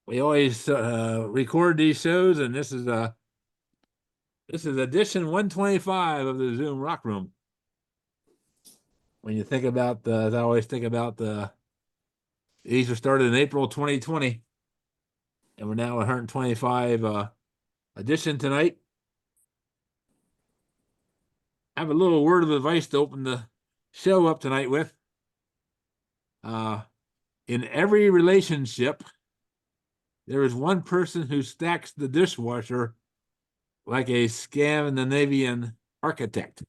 We always record these shows, and this is edition 125 of the Zoom Rock Room. When you think about as I always think about these were started in April 2020, and we're now 125 edition tonight. I have a little word of advice to open the show up tonight with. In every relationship, there is one person who stacks the dishwasher like a Scandinavian architect,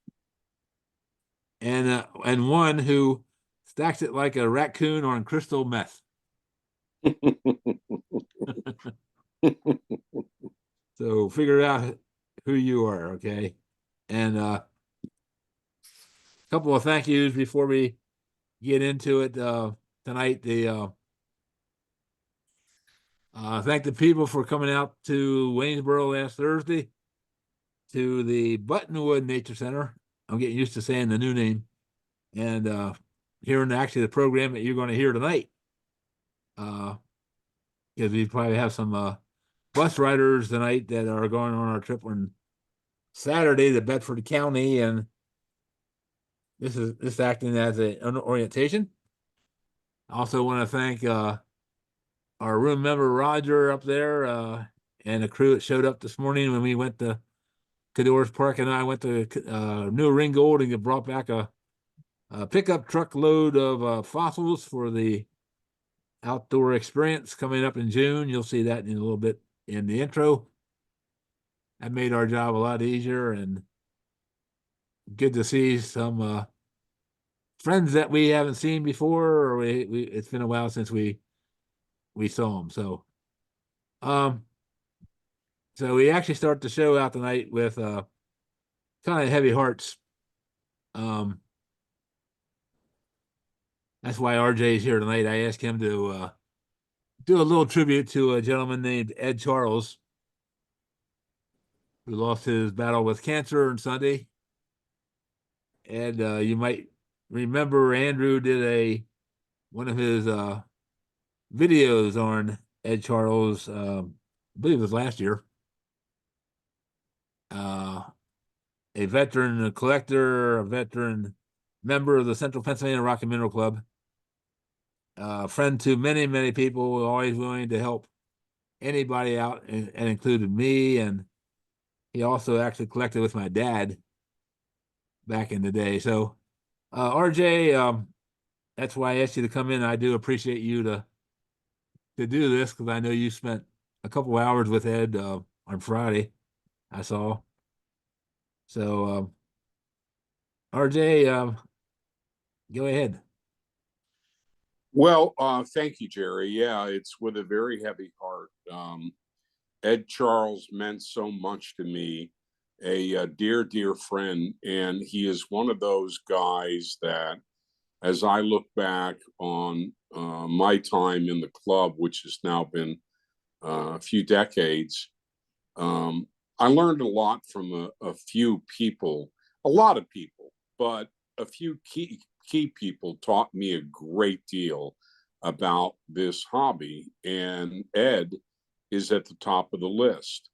and one who stacks it like a raccoon on crystal meth. So figure out who you are, okay? And a couple of thank yous before we get into it tonight. Thank the people for coming out to Waynesboro last Thursday to the Buttonwood Nature Center. I'm getting used to saying the new name, and hearing actually the program that you're going to hear tonight. Because we probably have some bus riders tonight that are going on our trip on Saturday to Bedford County, and this acting as an orientation. I also want to thank our room member Roger up there and the crew that showed up this morning when we went to Cador's Park, and I went to New Ringgold and brought back a pickup truckload of fossils for the outdoor experience coming up in June. You'll see that in a little bit in the intro. That made our job a lot easier, and good to see some friends that we haven't seen before, or it's been a while since we saw them. Um, so we actually start the show out tonight with kind of heavy hearts. That's why RJ is here tonight. I asked him to do a little tribute to a gentleman named Ed Charles, who lost his battle with cancer on Sunday. And you might remember Andrew did one of his videos on Ed Charles, I believe it was last year. A veteran a collector, a veteran member of the Central Pennsylvania Rock and Mineral Club, friend to many, many people, always willing to help anybody out, and included me. And he also actually collected with my dad back in the day. So, RJ, that's why I asked you to come in. I do appreciate you to do this because I know you spent a couple hours with Ed on Friday. I saw. So, RJ, go ahead. Well, thank you, Jerry. Yeah, it's with a very heavy heart. Ed Charles meant so much to me, a dear, dear friend. And he is one of those guys that, as I look back on my time in the club, which has now been a few decades, I learned a lot from a few people, a lot of people, but a few key people taught me a great deal about this hobby. And Ed is at the top of the list.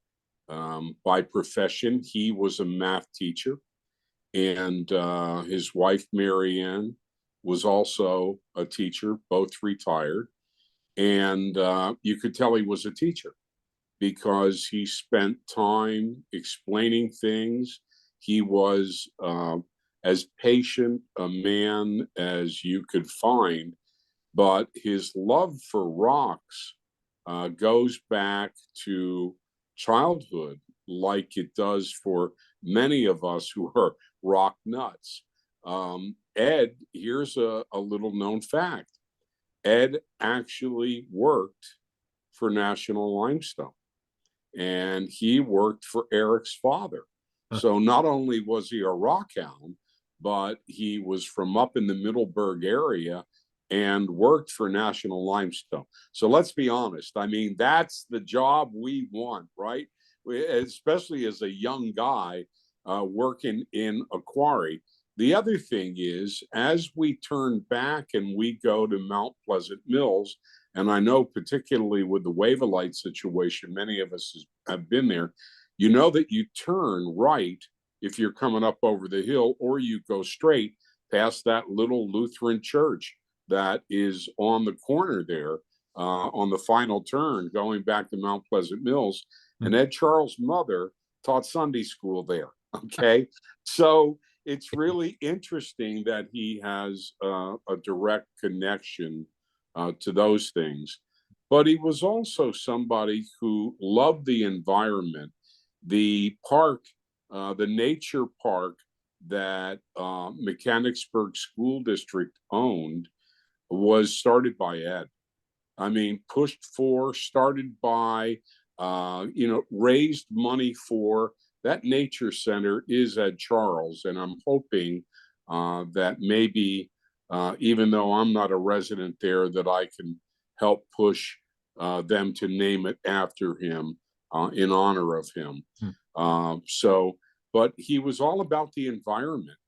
By profession, he was a math teacher, and his wife, Marianne, was also a teacher, both retired. And you could tell he was a teacher because he spent time explaining things. He was as patient a man as you could find, but his love for rocks goes back to childhood, like it does for many of us who are rock nuts. Ed, here's a little known fact. Ed actually worked for National Limestone, and he worked for Eric's father. So not only was he a rock hound, but he was from up in the Middleburg area and worked for National Limestone. So let's be honest. I mean, that's the job we want, right? Especially as a young guy working in a quarry. The other thing is, as we turn back and we go to Mount Pleasant Mills, and I know particularly with the Waverlight situation, many of us have been there, you know that you turn right if you're coming up over the hill, or you go straight past that little Lutheran church that is on the corner there on the final turn going back to Mount Pleasant Mills. And Ed Charles' mother taught Sunday school there. Okay. So it's really interesting that he has a direct connection to those things. But he was also somebody who loved the environment. The park, the nature park that Mechanicsburg School District owned was started by Ed. I mean, pushed for, started by, raised money for. That nature center is at Charles, and I'm hoping that maybe, even though I'm not a resident there, that I can help push them to name it after him in honor of him. But he was all about the environment.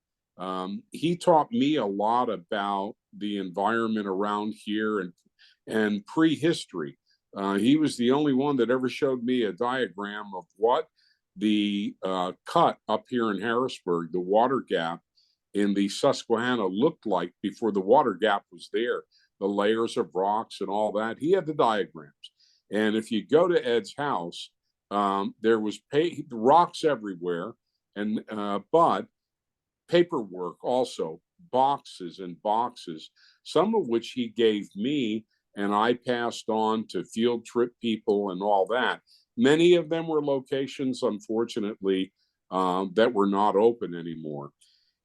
He taught me a lot about the environment around here and prehistory. He was the only one that ever showed me a diagram of what the cut up here in Harrisburg, the water gap in the Susquehanna looked like before the water gap was there, the layers of rocks and all that. He had the diagrams. And if you go to Ed's house, there was rocks everywhere, and but paperwork also, boxes and boxes, some of which he gave me and I passed on to field trip people and all that. Many of them were locations, unfortunately, that were not open anymore.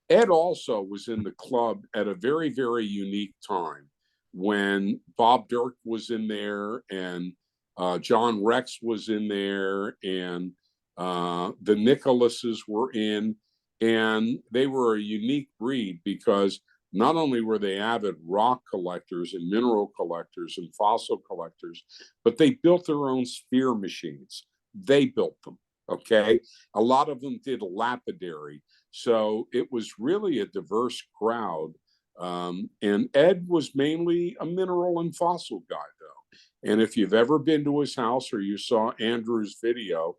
Ed also was in the club at a very, very unique time when Bob Dirk was in there and John Rex was in there and the Nicholases were in, and they were a unique breed because not only were they avid rock collectors and mineral collectors and fossil collectors, but they built their own sphere machines. They built them, okay? A lot of them did lapidary. So it was really a diverse crowd. And Ed was mainly a mineral and fossil guy, though. And if you've ever been to his house or you saw Andrew's video,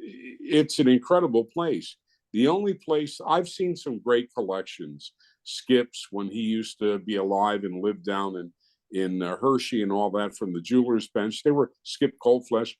it's an incredible place. The only place I've seen some great collections. Skip's, when he used to be alive and live down in Hershey and all that, from the jeweler's bench. They were Skip Coldflesh,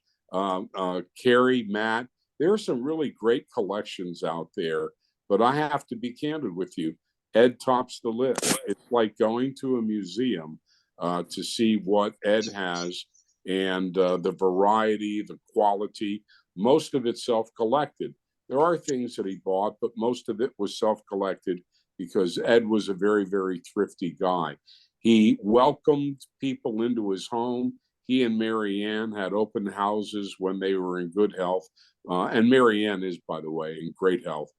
Carrie, Matt. There are some really great collections out there, but I have to be candid with you. Ed tops the list. It's like going to a museum to see what Ed has and the variety, the quality. Most of it self-collected. There are things that he bought, but most of it was self-collected because Ed was a very, very thrifty guy. He welcomed people into his home. He and Mary Ann had open houses when they were in good health. And Mary Ann is, by the way, in great health.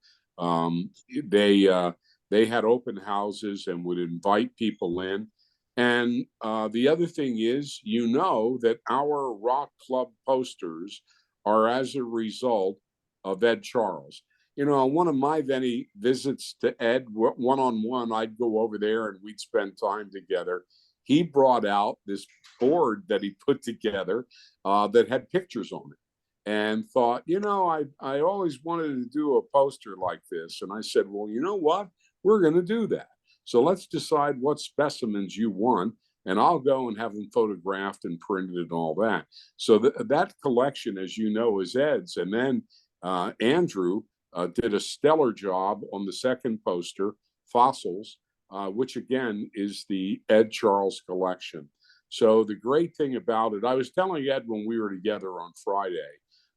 They had open houses and would invite people in. And the other thing is, you know, that our rock club posters are as a result of Ed Charles. You know, on one of my many visits to Ed, one-on-one, I'd go over there and we'd spend time together. He brought out this board that he put together that had pictures on it and thought, you know, I always wanted to do a poster like this. And I said, well, you know what? We're going to do that. So let's decide what specimens you want, and I'll go and have them photographed and printed and all that. So that collection, as you know, is Ed's. And then Andrew did a stellar job on the second poster, Fossils, which again is the Ed Charles collection. So the great thing about it, I was telling Ed when we were together on Friday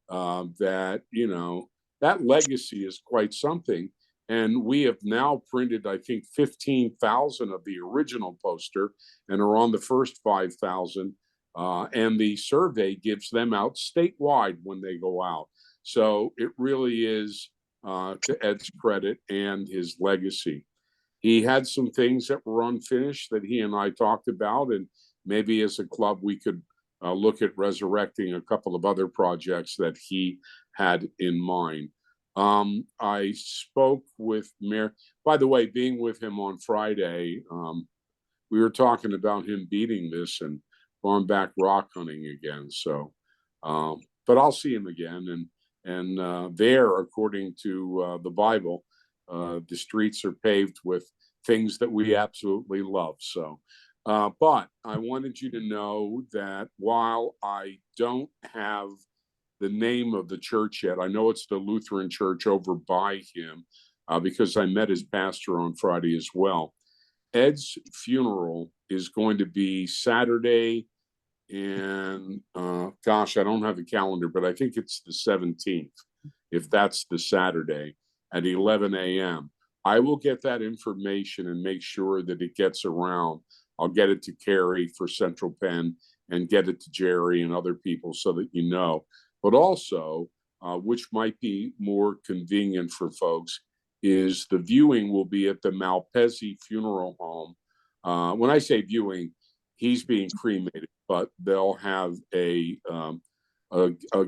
that, you know, that legacy is quite something. And we have now printed, I think, 15,000 of the original poster and are on the first 5,000. And the survey gives them out statewide when they go out. So it really is to Ed's credit and his legacy. He had some things that were unfinished that he and I talked about, and maybe as a club we could look at resurrecting a couple of other projects that he had in mind. I spoke with Mayor, by the way, being with him on Friday, we were talking about him beating this and going back rock hunting again. So, but I'll see him again. And there, according to the Bible, the streets are paved with things that we absolutely love. So, but I wanted you to know that while I don't have the name of the church yet, I know it's the Lutheran church over by him, because I met his pastor on Friday as well. Ed's funeral is going to be Saturday, and gosh, I don't have the calendar, but I think it's the 17th, if that's the Saturday at 11 a.m. I will get that information and make sure that it gets around. I'll get it to Carrie for Central Penn and get it to Jeri and other people so that you know. But also, which might be more convenient for folks, is the viewing will be at the Malpezzi Funeral Home. When I say viewing, he's being cremated, but they'll have a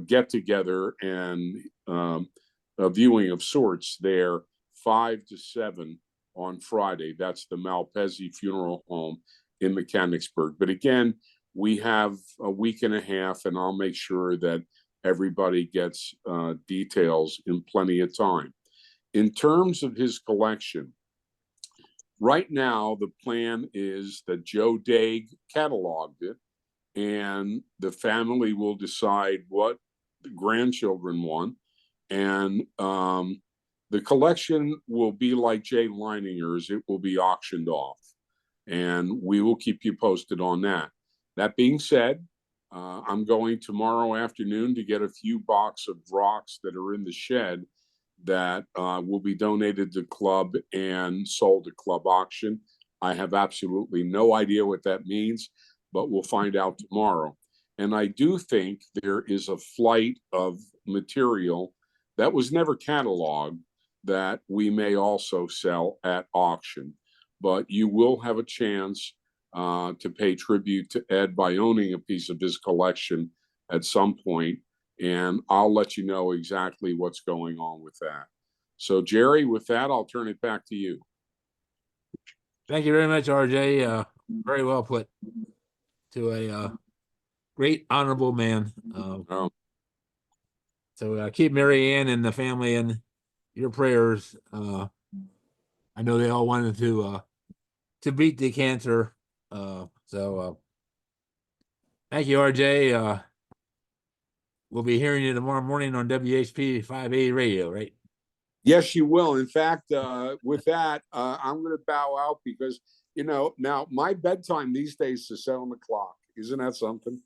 get together and a viewing of sorts there, 5 to 7 on Friday. That's the Malpezzi Funeral Home in Mechanicsburg. But again, we have a week and a half, and I'll make sure that everybody gets details in plenty of time. In terms of his collection, right now the plan is that Joe Daig cataloged it, and the family will decide what the grandchildren want, and the collection will be like Jay Leininger's. It will be auctioned off, and we will keep you posted on that. That being said, I'm going tomorrow afternoon to get a few boxes of rocks that are in the shed that will be donated to club and sold at club auction. I have absolutely no idea what that means, but we'll find out tomorrow. And I do think there is a flight of material that was never cataloged that we may also sell at auction. But you will have a chance to pay tribute to Ed by owning a piece of his collection at some point, and I'll let you know exactly what's going on with that. So, Jeri, with that, I'll turn it back to you. Thank you very much, RJ. Very well put. To a great, honorable man. So keep Mary Ann and the family in your prayers. I know they all wanted to beat the cancer. Thank you, RJ. We'll be hearing you tomorrow morning on WHP 580 radio, right? Yes, you will. In fact, with that, I'm going to bow out because, now my bedtime these days is 7 o'clock. Isn't that something?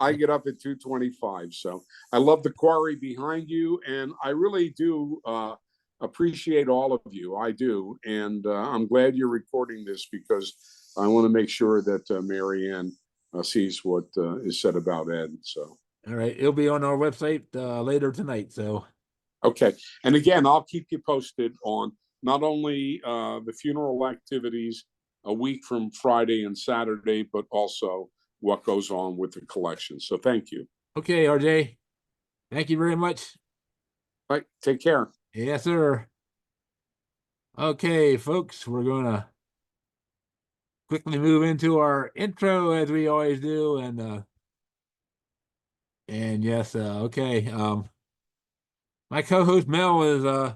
I get up at 2:25. So I love the quarry behind you, and I really do appreciate all of you. I do. And I'm glad you're recording this because I want to make sure that Mary Ann sees what is said about Ed. So. All right. It'll be on our website later tonight. So. Okay. And again, I'll keep you posted on not only the funeral activities a week from Friday and Saturday, but also what goes on with the collection. So thank you. Okay, RJ. Thank you very much. All right. Take care. Yes, sir. Okay, folks, we're going to quickly move into our intro as we always do. And yes, okay. My co-host Mel is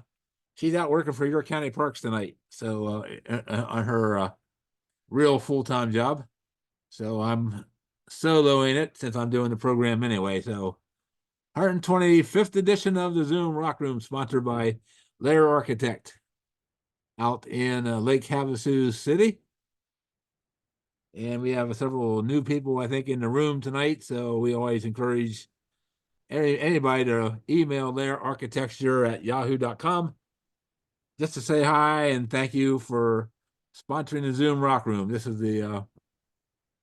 she's out working for York County Parks tonight. So on her real full-time job. So I'm soloing it since I'm doing the program anyway. So 125th edition of the Zoom Rock Room, sponsored by Lair Architect out in Lake Havasu City. And we have several new people, I think, in the room tonight. So we always encourage anybody to email lairarchitecture@yahoo.com just to say hi and thank you for sponsoring the Zoom Rock Room. This is the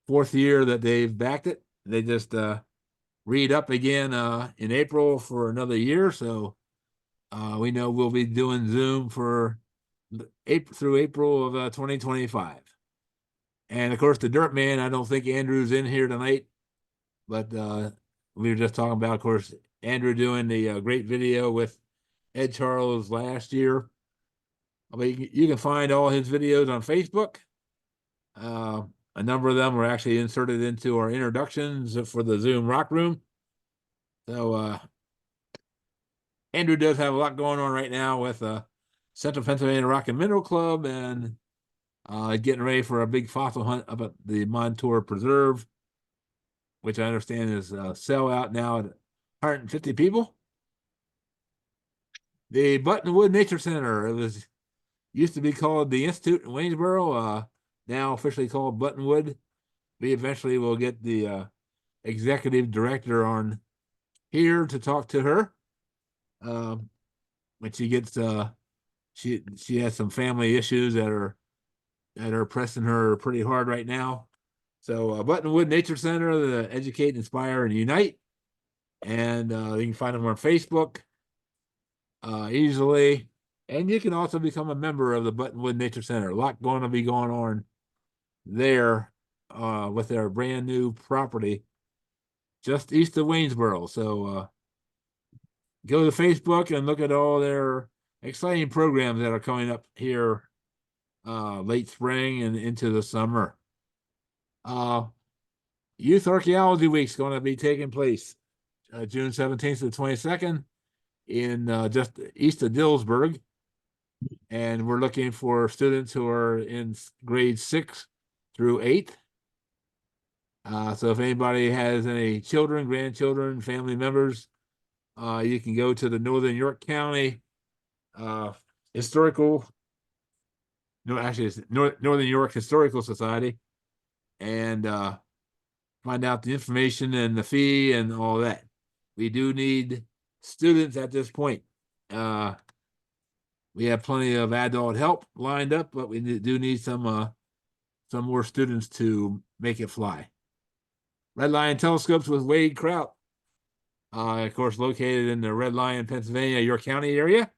4th year that they've backed it. They just read up again in April for another year. So we know we'll be doing Zoom for through April of 2025. And of course, the Dirt Man, I don't think Andrew's in here tonight, but we were just talking about, of course, Andrew doing the great video with Ed Charles last year. I mean, you can find all his videos on Facebook. Uh, a number of them were actually inserted into our introductions for the Zoom Rock Room. So Andrew does have a lot going on right now with Central Pennsylvania Rock and Mineral Club and getting ready for a big fossil hunt up at the Montour Preserve, which I understand is sell out now at 150 people. The Buttonwood Nature Center, it was used to be called the Institute in Waynesboro, now officially called Buttonwood. We eventually will get the executive director on here to talk to her. When she gets she has some family issues that are pressing her pretty hard right now. So Buttonwood Nature Center, the Educate, Inspire, and Unite. And you can find them on Facebook easily. And you can also become a member of the Buttonwood Nature Center. A lot going to be going on there with their brand new property just east of Waynesboro. So go to Facebook and look at all their exciting programs that are coming up here late spring and into the summer. Youth Archaeology Week is going to be taking place June 17th to the 22nd in just east of Dillsburg. And we're looking for students who are in grades 6 through 8. So if anybody has any children, grandchildren, family members, you can go to the Northern York County Historical, no, actually it's Northern York Historical Society, and find out the information and the fee and all that. We do need students at this point. We have plenty of adult help lined up, but we do need some more students to make it fly. Red Lion Telescopes with Wade Kraut, of course, located in the Red Lion, Pennsylvania, York County area.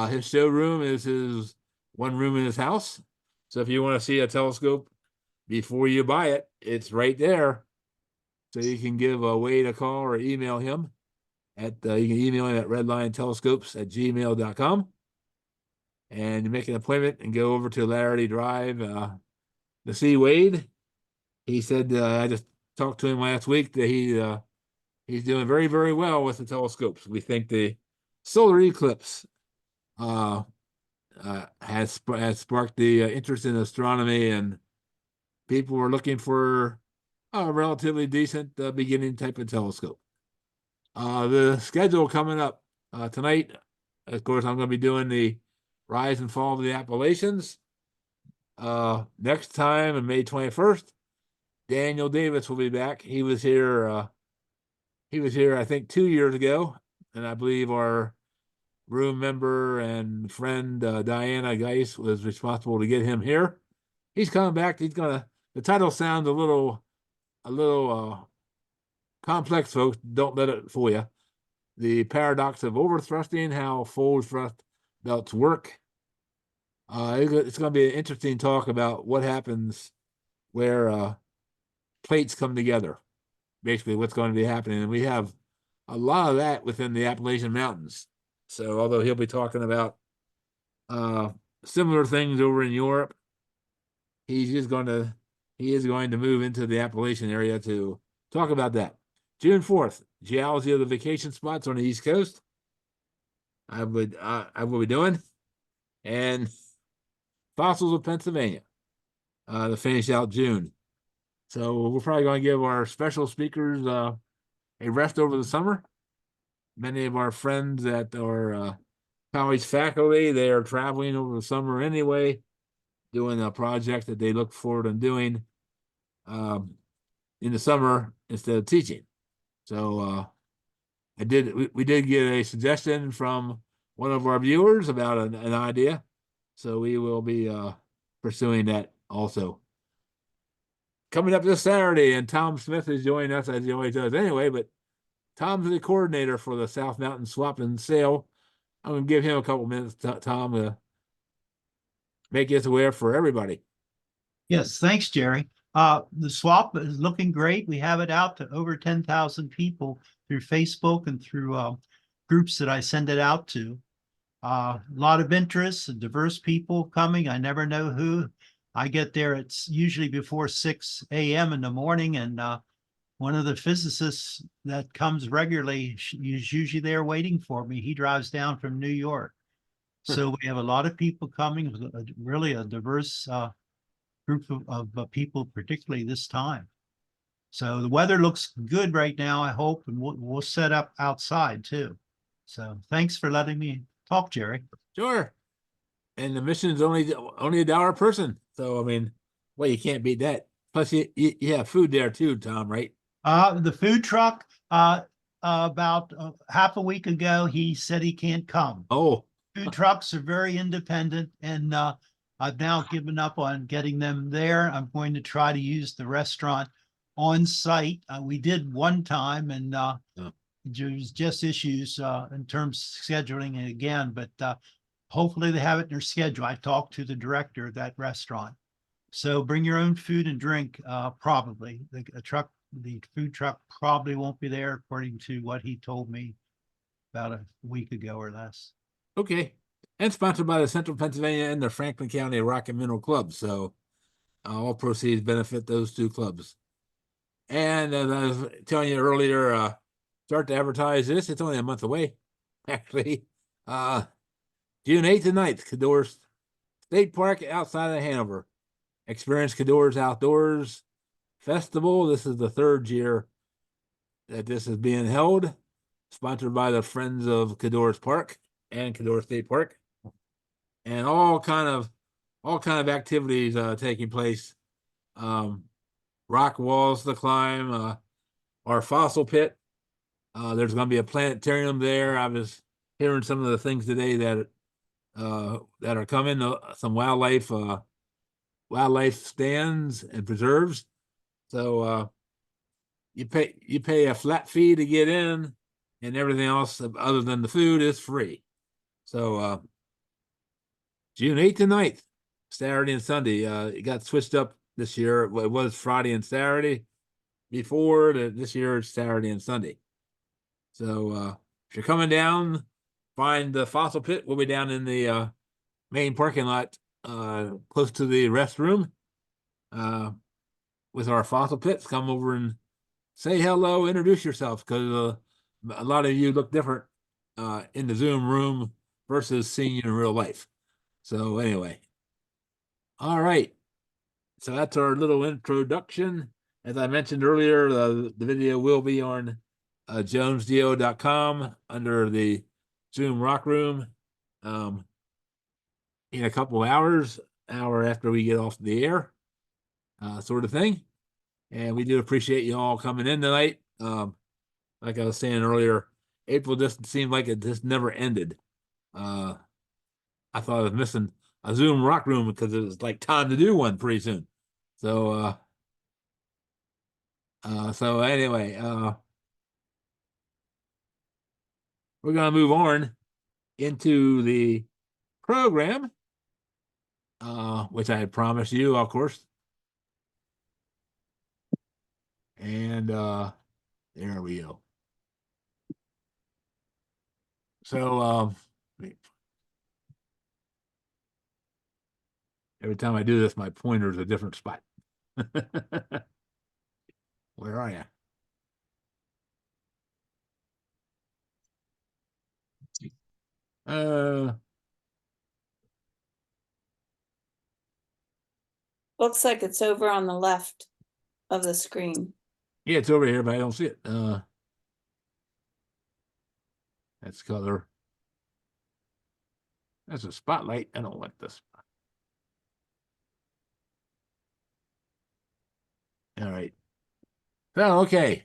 His showroom is his one room in his house. So if you want to see a telescope before you buy it, it's right there. So you can give Wade a call or email him at you can email him at redliontelescopes@gmail.com. And you make an appointment and go over to Larity Drive to see Wade. He said I just talked to him last week that he's doing very, very well with the telescopes. We think the solar eclipse has sparked the interest in astronomy, and people were looking for a relatively decent beginning type of telescope. The schedule coming up tonight, of course, I'm going to be doing the Rise and Fall of the Appalachians. Next time on May 21st, Daniel Davis will be back. He was here, I think, 2 years ago, and I believe our room member and friend Diana Geis was responsible to get him here. He's coming back. The title sounds a little complex, folks. Don't let it fool you. The paradox of overthrusting, how forward thrust belts work. It's going to be an interesting talk about what happens where plates come together. Basically, what's going to be happening, and we have a lot of that within the Appalachian Mountains. So, although he'll be talking about similar things over in Europe, he is going to move into the Appalachian area to talk about that. June 4th, geology of the vacation spots on the East Coast. I will be doing, and fossils of Pennsylvania to finish out June. So we're probably going to give our special speakers a rest over the summer. Many of our friends that are college faculty, they are traveling over the summer anyway, doing a project that they look forward to doing in the summer instead of teaching. So we did get a suggestion from one of our viewers about an idea. So we will be pursuing that also. Coming up this Saturday, and Tom Smith is joining us as he always does anyway, but Tom's the coordinator for the South Mountain Swap and Sale. I'm going to give him a couple minutes, Tom, to make this aware for everybody. Yes, thanks, Jerry. The swap is looking great. We have it out to over 10,000 people through Facebook and through groups that I send it out to. A lot of interest, diverse people coming. I never know who. I get there, it's usually before 6 a.m. in the morning, and one of the physicists that comes regularly is usually there waiting for me. He drives down from New York. So we have a lot of people coming, really a diverse group of people, particularly this time. So the weather looks good right now, I hope, and we'll set up outside too. So thanks for letting me talk, Jerry. Sure. And the mission's only $1 a person. So I mean, well, you can't beat that. Plus you have food there too, Tom, right? The food truck, about half a week ago, he said he can't come. Oh, Food trucks are very independent, and I've now given up on getting them there. I'm going to try to use the restaurant on site. We did one time, and there was just issues in terms of scheduling it again, but hopefully they have it in their schedule. I talked to the director of that restaurant. So bring your own food and drink, probably. The food truck probably won't be there, according to what he told me about a week ago or less. okay. And sponsored by the Central Pennsylvania and the Franklin County Rock and Mineral Club. So all proceeds benefit those two clubs. And as I was telling you earlier, start to advertise this. It's only a month away, actually. June 8th and 9th, Cador's State Park outside of Hanover. Experience Cador's Outdoors Festival. This is the third year that this is being held. Sponsored by the Friends of Cador's Park and Cador State Park. And all kind of activities taking place. Rock walls to climb, our fossil pit. There's going to be a planetarium there. I was hearing some of the things today that are coming. Some wildlife stands and preserves. So you pay a flat fee to get in, and everything else other than the food is free. So June 8th and 9th, Saturday and Sunday. It got switched up this year. It was Friday and Saturday before. This year it's Saturday and Sunday. So if you're coming down, find the fossil pit. We'll be down in the main parking lot, close to the restroom, with our fossil pits. Come over and say hello, introduce yourself, because a lot of you look different in the Zoom room versus seeing you in real life. So anyway, all right. So that's our little introduction. As I mentioned earlier, the video will be on jonesdo.com under the Zoom Rock Room in a couple of hours, hour after we get off the air, sort of thing. And we do appreciate you all coming in tonight. Like I was saying earlier, April just seemed like it just never ended. I thought I was missing a Zoom Rock Room because it was like time to do one pretty soon. So anyway, we're gonna move on into the program, which I had promised you, of course. And there we go. So every time I do this, my pointer's a different spot. Where are you? Looks like it's over on the left of the screen. Yeah, it's over here, but I don't see it. That's color. That's a spotlight. I don't want this. All right. So, okay.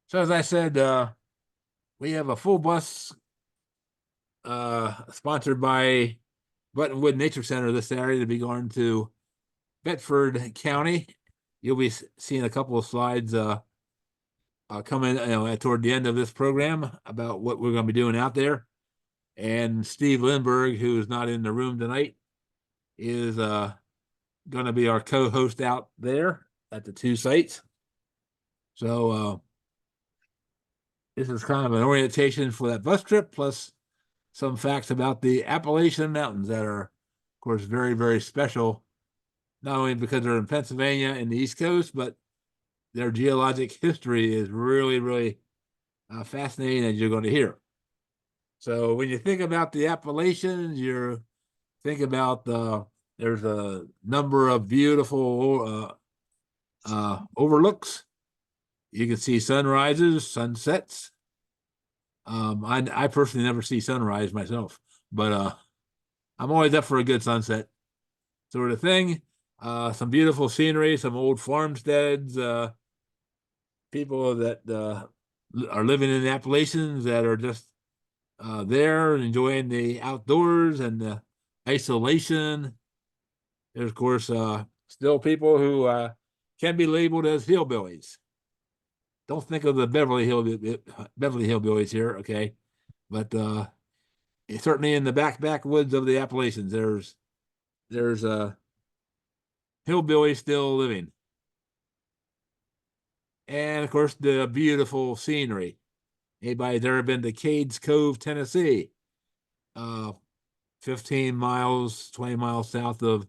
So as I said, we have a full bus sponsored by Buttonwood Nature Center this Saturday to be going to Bedford County. You'll be seeing a couple of slides coming toward the end of this program about what we're going to be doing out there. And Steve Lindbergh, who is not in the room tonight, is going to be our co-host out there at the two sites. So this is kind of an orientation for that bus trip, plus some facts about the Appalachian Mountains that are, of course, very, very special, not only because they're in Pennsylvania and the East Coast, but their geologic history is really, really fascinating, as you're going to hear. So when you think about the Appalachians, you think about there's a number of beautiful overlooks. You can see sunrises, sunsets. I personally never see sunrise myself, but I'm always up for a good sunset sort of thing. Some beautiful scenery, some old farmsteads, people that are living in the Appalachians that are just there enjoying the outdoors and the isolation. There's, of course, still people who can be labeled as hillbillies. Don't think of the Beverly Hillbillies here, okay? But certainly in the backwoods of the Appalachians, there's hillbillies still living. And of course, the beautiful scenery. Anybody's ever been to Cades Cove, Tennessee? 15 miles, 20 miles south of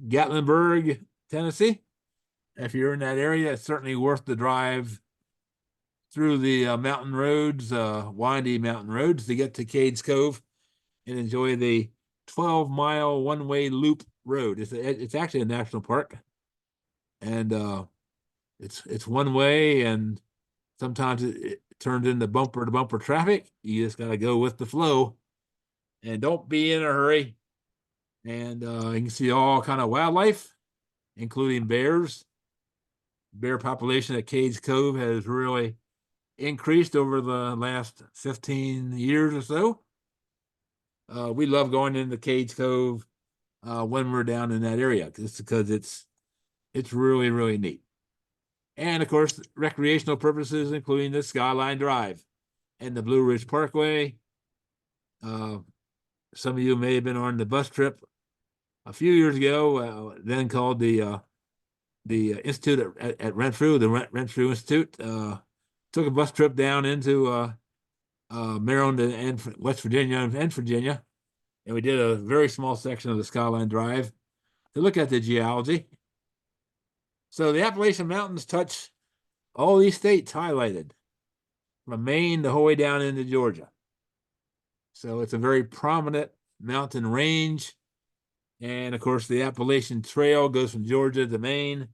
Gatlinburg, Tennessee. If you're in that area, it's certainly worth the drive through the mountain roads, windy mountain roads, to get to Cades Cove and enjoy the 12-mile one-way loop road. It's actually a national park, and it's one way, and sometimes it turns into bumper to bumper traffic. You just got to go with the flow, and don't be in a hurry. And you can see all kind of wildlife, including bears. Bear population at Cades Cove has really increased over the last 15 years or so. We love going into Cades Cove when we're down in that area, just because it's really, really neat. And of course, recreational purposes, including the Skyline Drive and the Blue Ridge Parkway. Some of you may have been on the bus trip a few years ago, then called the Institute at Renfrew, the Renfrew Institute. Took a bus trip down into Maryland and West Virginia and Virginia, and we did a very small section of the Skyline Drive to look at the geology. So the Appalachian Mountains touch all these states highlighted, from Maine the whole way down into Georgia. So it's a very prominent mountain range. And of course, the Appalachian Trail goes from Georgia to Maine,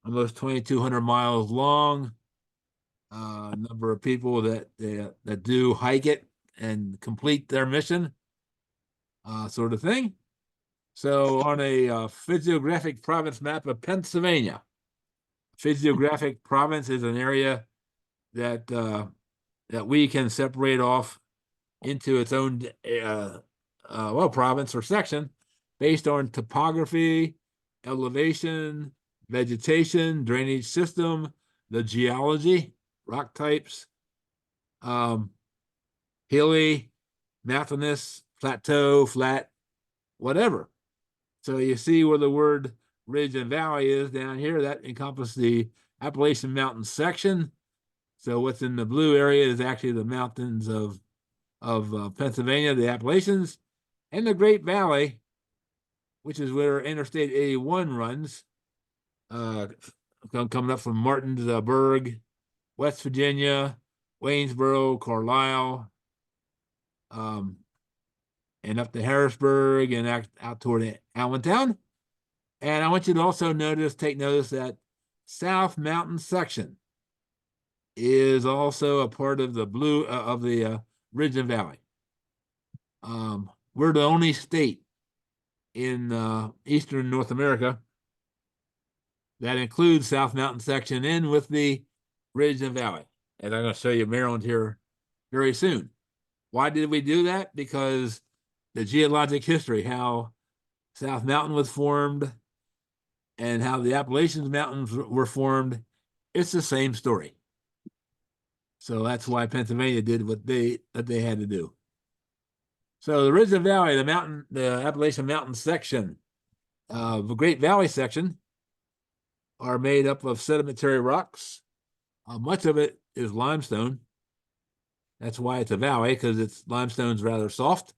almost 2,200 miles long. A number of people that do hike it and complete their mission, sort of thing. So on a physiographic province map of Pennsylvania, physiographic province is an area that that we can separate off into its own province or section based on topography, elevation, vegetation, drainage system, the geology, rock types, hilly, mountainous, plateau, flat, whatever. So you see where the word ridge and valley is down here. That encompasses the Appalachian Mountain section. So what's in the blue area is actually the mountains of Pennsylvania, the Appalachians, and the Great Valley, which is where Interstate 81 runs, coming up from Martinsburg, West Virginia, Waynesboro, Carlisle, and up to Harrisburg and out toward Allentown. And I want you to also take notice that South Mountain section is also a part of the Ridge and Valley. We're the only state in eastern North America that includes South Mountain section in with the Ridge and Valley. And I'm going to show you Maryland here very soon. Why did we do that? Because the geologic history, how South Mountain was formed and how the Appalachian Mountains were formed, it's the same story. So that's why Pennsylvania did what they had to do. So the Ridge and Valley, the Appalachian Mountain section, the Great Valley section, are made up of sedimentary rocks. Much of it is limestone, That's why it's a valley, because its limestone's rather soft.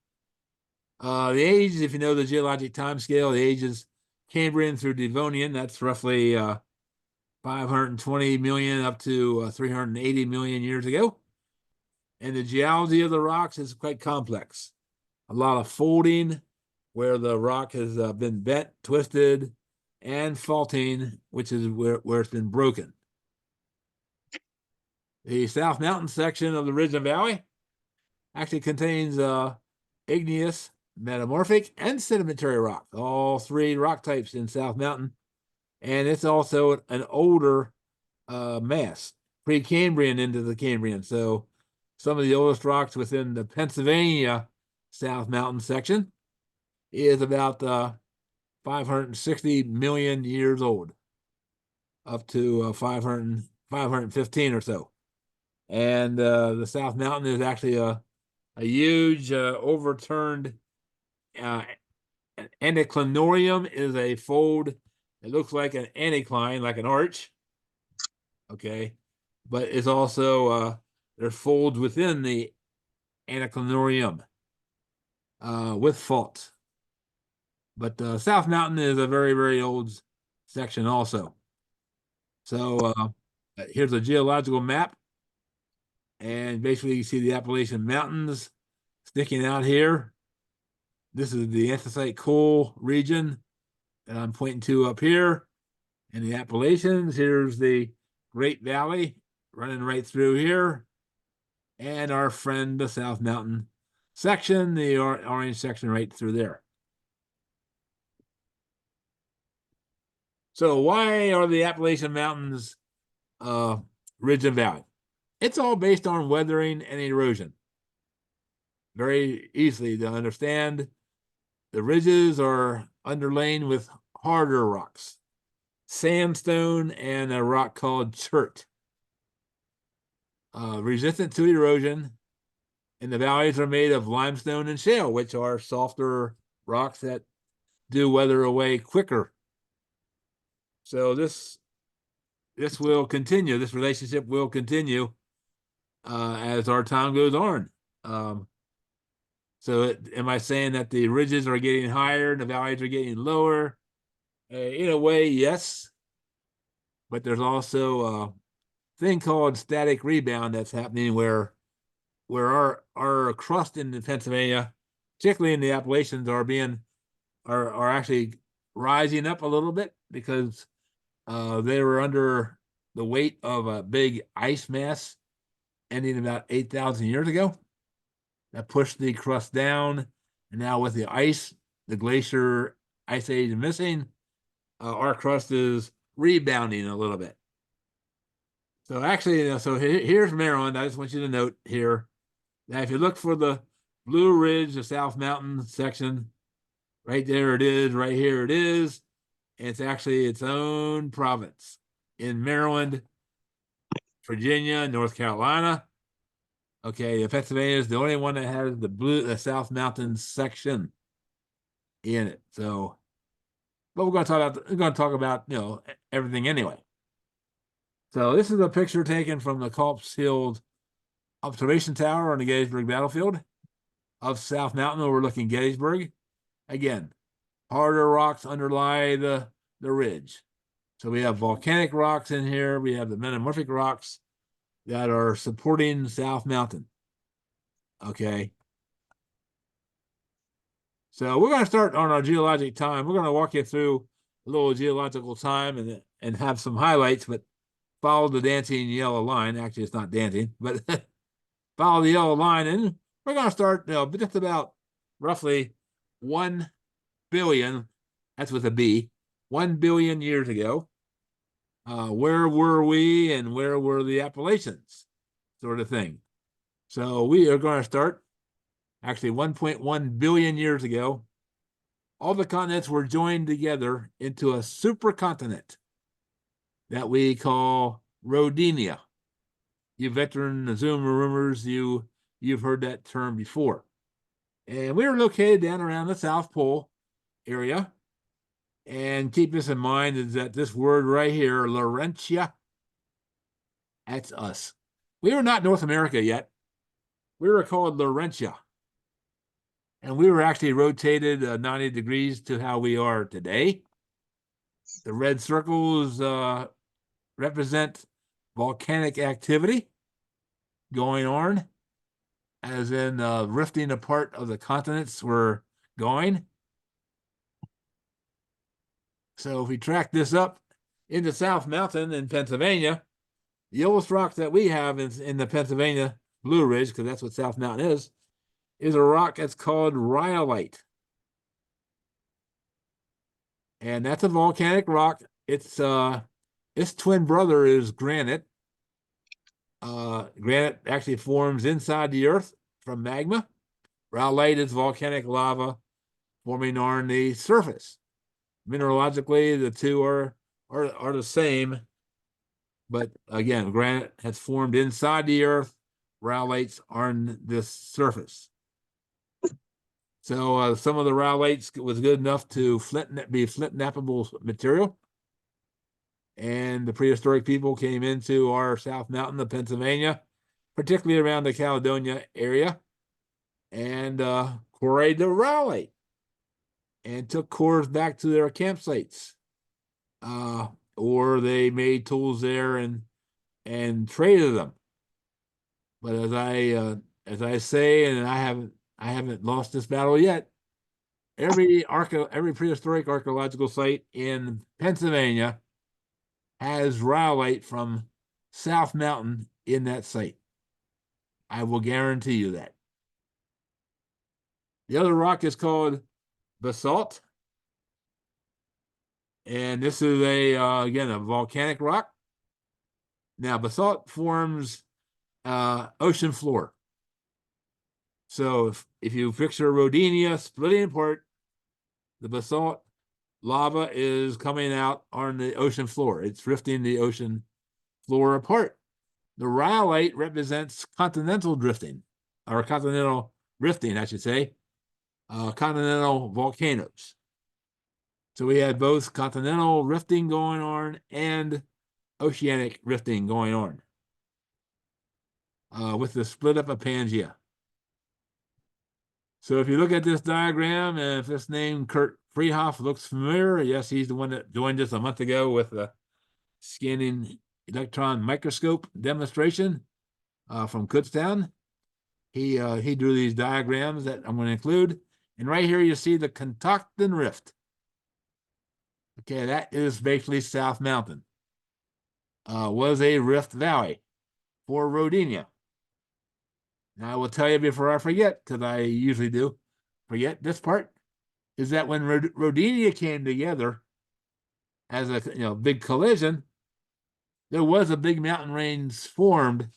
The age, if you know the geologic time scale, the age is Cambrian through Devonian. That's roughly 520 million up to 380 million years ago. And the geology of the rocks is quite complex. A lot of folding where the rock has been bent, twisted, and faulting, which is where it's been broken. The South Mountain section of the Ridge and Valley actually contains igneous, metamorphic, and sedimentary rock, all three rock types in South Mountain. And it's also an older mass, Precambrian into the Cambrian. So some of the oldest rocks within the Pennsylvania South Mountain section is about 560 million years old, up to 515 or so. And the South Mountain is actually a huge overturned an anticlinorium is a fold. It looks like an anticline, like an arch. Okay. But it's also there's folds within the anticlinorium with faults. But South Mountain is a very, very old section also. So here's a geological map. And basically you see the Appalachian Mountains sticking out here. This is the anthracite coal region that I'm pointing to up here. And the Appalachians, here's the Great Valley running right through here. And our friend, the South Mountain section, the orange section right through there. So why are the Appalachian Mountains ridge and valley? It's all based on weathering and erosion. Very easily to understand. The ridges are underlain with harder rocks, sandstone and a rock called chert. Resistant to erosion, and the valleys are made of limestone and shale, which are softer rocks that do weather away quicker. So this will continue. This relationship will continue as our time goes on. So am I saying that the ridges are getting higher and the valleys are getting lower? In a way, yes. But there's also a thing called static rebound that's happening where our crust in Pennsylvania, particularly in the Appalachians, are actually rising up a little bit because they were under the weight of a big ice mass ending about 8,000 years ago. That pushed the crust down, and now with the ice, the glacier ice age missing, our crust is rebounding a little bit. So actually, so here's Maryland. I just want you to note here that if you look for the Blue Ridge, the South Mountain section, right there it is, right here it is. It's actually its own province in Maryland, Virginia, North Carolina. Okay, Pennsylvania is the only one that has the South Mountain section in it. So, but we're going to talk about everything anyway. So this is a picture taken from the Culp's Hill observation tower on the Gettysburg battlefield of South Mountain overlooking Gettysburg. Again, harder rocks underlie the ridge. So we have volcanic rocks in here. We have the metamorphic rocks that are supporting South Mountain. Okay. So we're going to start on our geologic time. We're going to walk you through a little geological time and have some highlights, but follow the dancing yellow line. Actually, it's not dancing, but follow the yellow line. And we're going to start just about roughly 1 billion, that's with a B, 1 billion years ago. Where were we and where were the Appalachians, sort of thing. So we are going to start actually 1.1 billion years ago. All the continents were joined together into a supercontinent that we call Rodinia. You veteran Zoomers, you've heard that term before. And we were located down around the South Pole area. And keep this in mind is that this word right here, Laurentia, that's us. We were not North America yet. we were called Laurentia. And we were actually rotated 90 degrees to how we are today. The red circles represent volcanic activity going on, as in rifting apart of the continents were going. So if we track this up into South Mountain in Pennsylvania, the oldest rock that we have in the Pennsylvania Blue Ridge, because that's what South Mountain is a rock that's called rhyolite. And that's a volcanic rock. Its twin brother is granite. Granite actually forms inside the earth from magma. Rhyolite is volcanic lava forming on the surface. Mineralogically, the two are the same, but again, granite has formed inside the earth. Rhyolites are on this surface. So some of the rhyolites was good enough to be flint knappable material. And the prehistoric people came into our South Mountain of Pennsylvania, particularly around the Caledonia area, and quarried the rhyolite and took cores back to their campsites. Or they made tools there and traded them. But as I say, and I haven't lost this battle yet, every prehistoric archaeological site in Pennsylvania has rhyolite from South Mountain in that site. I will guarantee you that. The other rock is called basalt. And this is again, a volcanic rock. Now, basalt forms ocean floor. So if you picture Rodinia splitting apart, the basalt lava is coming out on the ocean floor. It's rifting the ocean floor apart. The rhyolite represents continental drifting, or continental rifting, I should say, continental volcanoes. So we had both continental rifting going on and oceanic rifting going on with the split up of Pangea. So if you look at this diagram, and if this name Kurt Freehoff looks familiar, yes, he's the one that joined us a month ago with the scanning electron microscope demonstration from Kutztown. He drew these diagrams that I'm going to include. And right here you see the Catoctin Rift. Okay, that is basically South Mountain. Was a rift valley for Rodinia. Now I will tell you before I forget, because I usually do forget this part, is that when Rodinia came together as a big collision, there was a big mountain range formed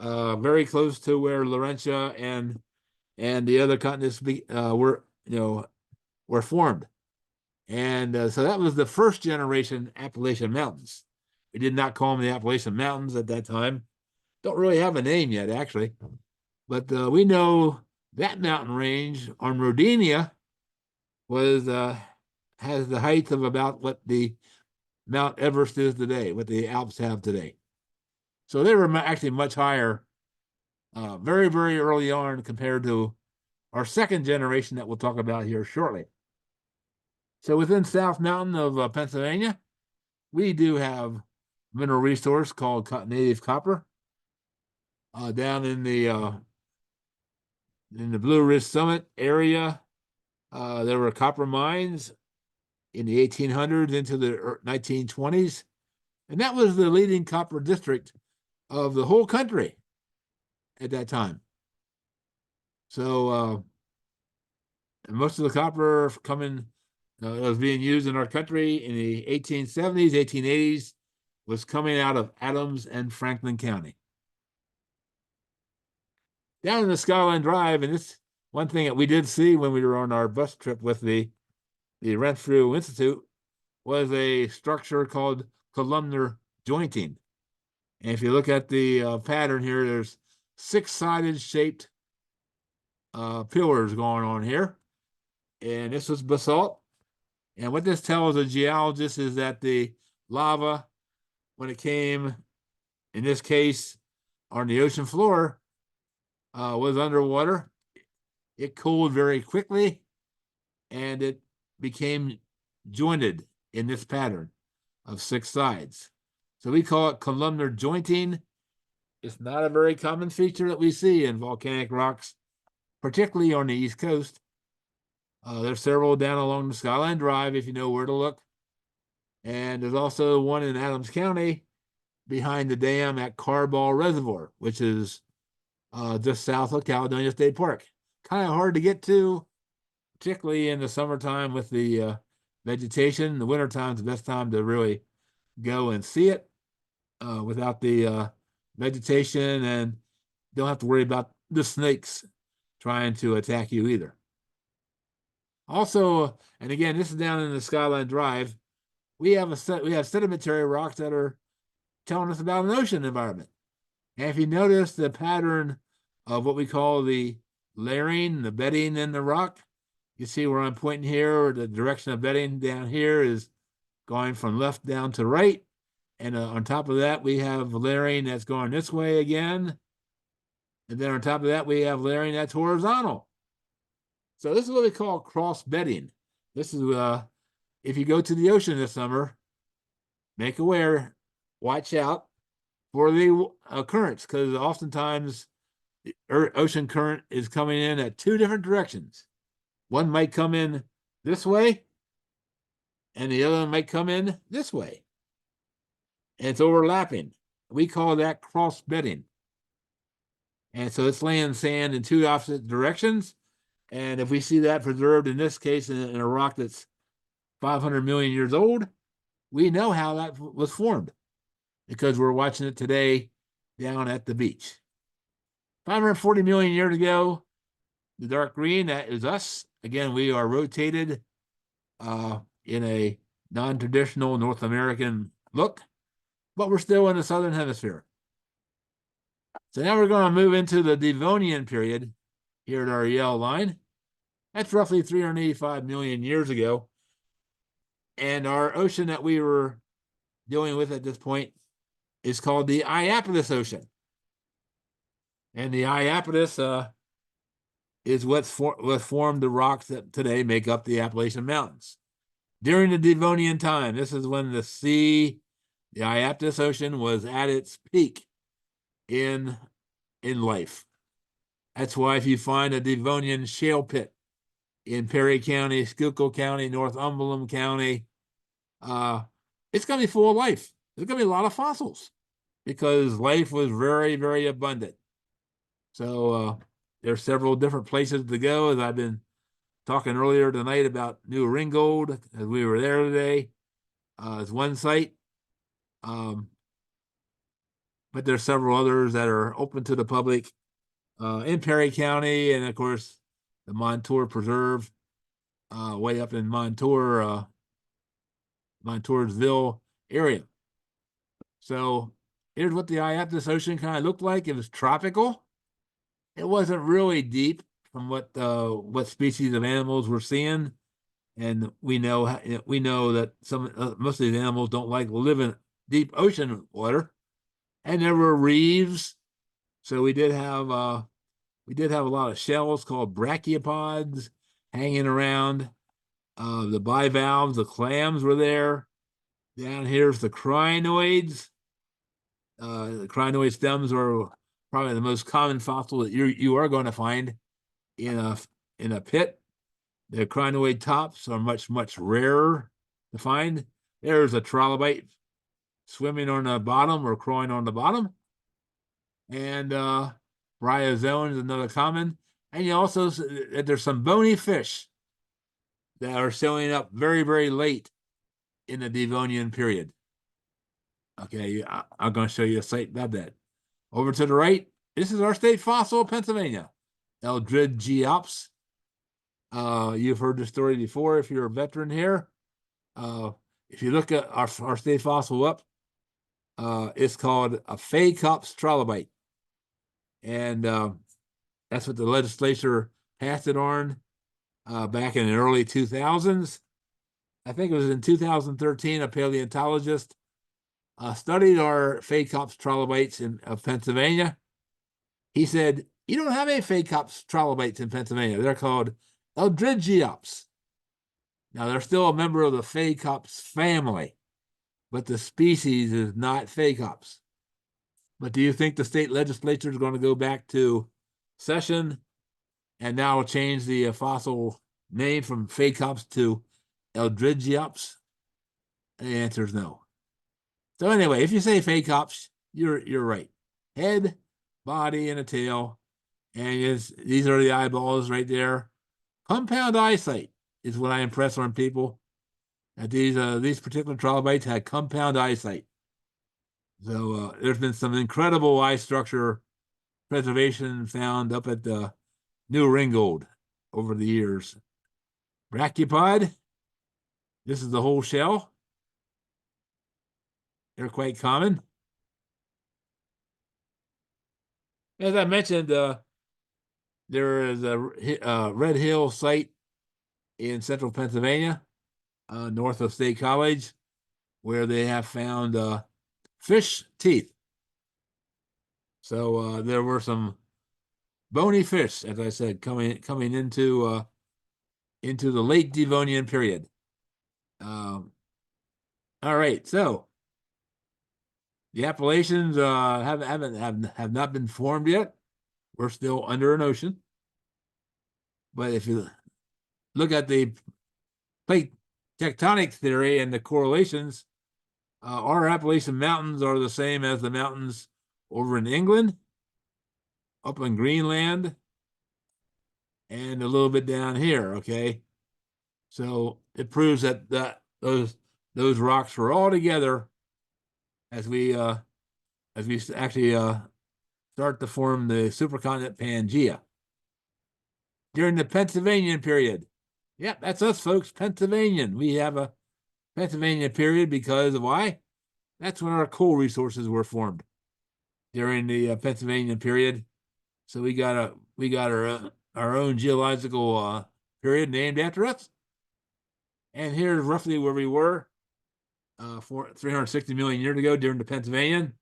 very close to where Laurentia and the other continents were formed. And so that was the first generation Appalachian Mountains. We did not call them the Appalachian Mountains at that time. Don't really have a name yet, actually. But we know that mountain range on Rodinia has the height of about what the Mount Everest is today, what the Alps have today. So they were actually much higher, very, very early on compared to our second generation that we'll talk about here shortly. So within South Mountain of Pennsylvania, we do have mineral resource called native copper. Down in the Blue Ridge Summit area, there were copper mines in the 1800s into the 1920s. And that was the leading copper district of the whole country at that time. So most of the copper that was being used in our country in the 1870s, 1880s was coming out of Adams and Franklin County. Down in the Skyline Drive, and this one thing that we did see when we were on our bus trip with the Renfrew Institute, was a structure called columnar jointing. And if you look at the pattern here, there's 6-sided shaped pillars going on here. And this was basalt. And what this tells a geologist is that the lava, when it came, in this case, on the ocean floor, was underwater, it cooled very quickly and it became jointed in this pattern of 6 sides. So we call it columnar jointing. It's not a very common feature that we see in volcanic rocks, particularly on the East Coast. There's several down along the Skyline Drive if you know where to look. And there's also one in Adams County behind the dam at Carball Reservoir, which is just south of Caledonia State Park. Kind of hard to get to, particularly in the summertime with the vegetation. The wintertime is the best time to really go and see it without the vegetation, and don't have to worry about the snakes trying to attack you either. Also, and again, this is down in the Skyline Drive. We have sedimentary rocks that are telling us about an ocean environment. And if you notice the pattern of what we call the layering, the bedding in the rock, you see where I'm pointing here, the direction of bedding down here is going from left down to right. And on top of that, we have layering that's going this way again. And then on top of that, we have layering that's horizontal. So this is what we call cross bedding. This is, if you go to the ocean this summer, make aware, watch out for the currents, because oftentimes the ocean current is coming in at 2 different directions. One might come in this way, and the other one might come in this way. And it's overlapping. We call that cross bedding. And so it's laying sand in 2 opposite directions. And if we see that preserved in this case in a rock that's 500 million years old, we know how that was formed because we're watching it today down at the beach. 540 million years ago, the dark green, that is us. Again, we are rotated in a non-traditional North American look, but we're still in the southern hemisphere. So now we're going to move into the Devonian period here at our yellow line. That's roughly 385 million years ago. And our ocean that we were dealing with at this point is called the Iapetus Ocean. And the Iapetus is what formed the rocks that today make up the Appalachian Mountains. During the Devonian time, this is when the Iapetus Ocean was at its peak in life. That's why if you find a Devonian shale pit in Perry County, Schuylkill County, Northumberland County, it's going to be full of life. There's going to be a lot of fossils because life was very, very abundant. So there's several different places to go, as I've been talking earlier tonight about New Ringgold, as we were there today. It's one site. But there's several others that are open to the public in Perry County, and of course the Montour Preserve way up in Montoursville area. So here's what the Iapetus Ocean kind of looked like. It was tropical. It wasn't really deep from what species of animals we're seeing, and we know that most of these animals don't like to live in deep ocean water. And there were reefs, so we did have a lot of shells called brachiopods hanging around. The bivalves, the clams were there. Down here's the crinoids. The crinoid stems are probably the most common fossil that you are going to find in a pit. The crinoid tops are much, much rarer to find. There's a trilobite swimming on the bottom or crawling on the bottom. And bryozoan is another common. And you also, there's some bony fish that are showing up very, very late in the Devonian period. Okay, I'm going to show you a site about that. Over to the right, this is our state fossil of Pennsylvania, Eldridgeops. You've heard the story before if you're a veteran here. If you look at our state fossil up, it's called a Phacops trilobite. And that's what the legislature passed it on back in the early 2000s. I think it was in 2013, a paleontologist studied our Phacops trilobites of Pennsylvania. He said, You don't have any Phacops trilobites in Pennsylvania. They're called Eldridgeops. Now, they're still a member of the Phacops family, but the species is not Phacops. But do you think the state legislature is going to go back to session and now change the fossil name from Phacops to Eldridgeops? The answer is no. So anyway, if you say Phacops, you're right. Head, body, and a tail, and these are the eyeballs right there. Compound eyesight is what I impress on people. That these particular trilobites had compound eyesight. So there's been some incredible eye structure preservation found up at the New Ringgold over the years. Brachiopod, this is the whole shell. They're quite common. As I mentioned, there is a Red Hill site in central Pennsylvania, north of State College, where they have found fish teeth. So there were some bony fish, as I said, coming into the late Devonian period. All right, so the Appalachians have not been formed yet. We're still under an ocean. But if you look at the plate tectonic theory and the correlations, our Appalachian mountains are the same as the mountains over in England, up in Greenland, and a little bit down here. Okay, so it proves that those rocks were all together as we actually start to form the supercontinent Pangea during the Pennsylvanian period. Yep, that's us, folks. Pennsylvanian. We have a Pennsylvania period because why? That's when our coal resources were formed during the Pennsylvanian period. So we got our own geological period named after us. And here's roughly where we were 360 million years ago during the Pennsylvanian,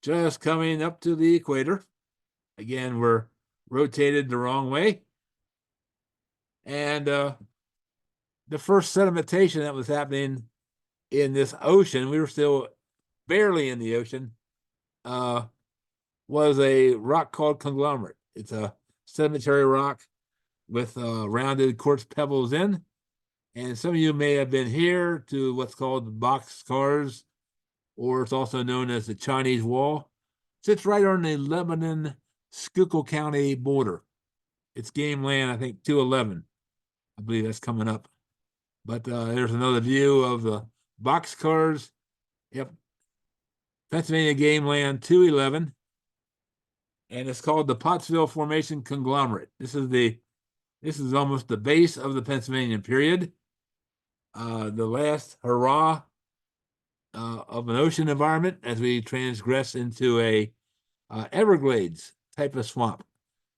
just coming up to the equator. Again, we're rotated the wrong way. And the first sedimentation that was happening in this ocean, we were still barely in the ocean, was a rock called conglomerate. It's a sedimentary rock with rounded quartz pebbles in. And some of you may have been here to what's called boxcars, or it's also known as the Chinese Wall. It sits right on the Lebanon Schuylkill County border. It's game land, I think, 211. I believe that's coming up. But there's another view of the boxcars. Yep. Pennsylvania game land 211. And it's called the Pottsville Formation Conglomerate. This is almost the base of the Pennsylvania period. The last hurrah of an ocean environment as we transgress into a Everglades type of swamp.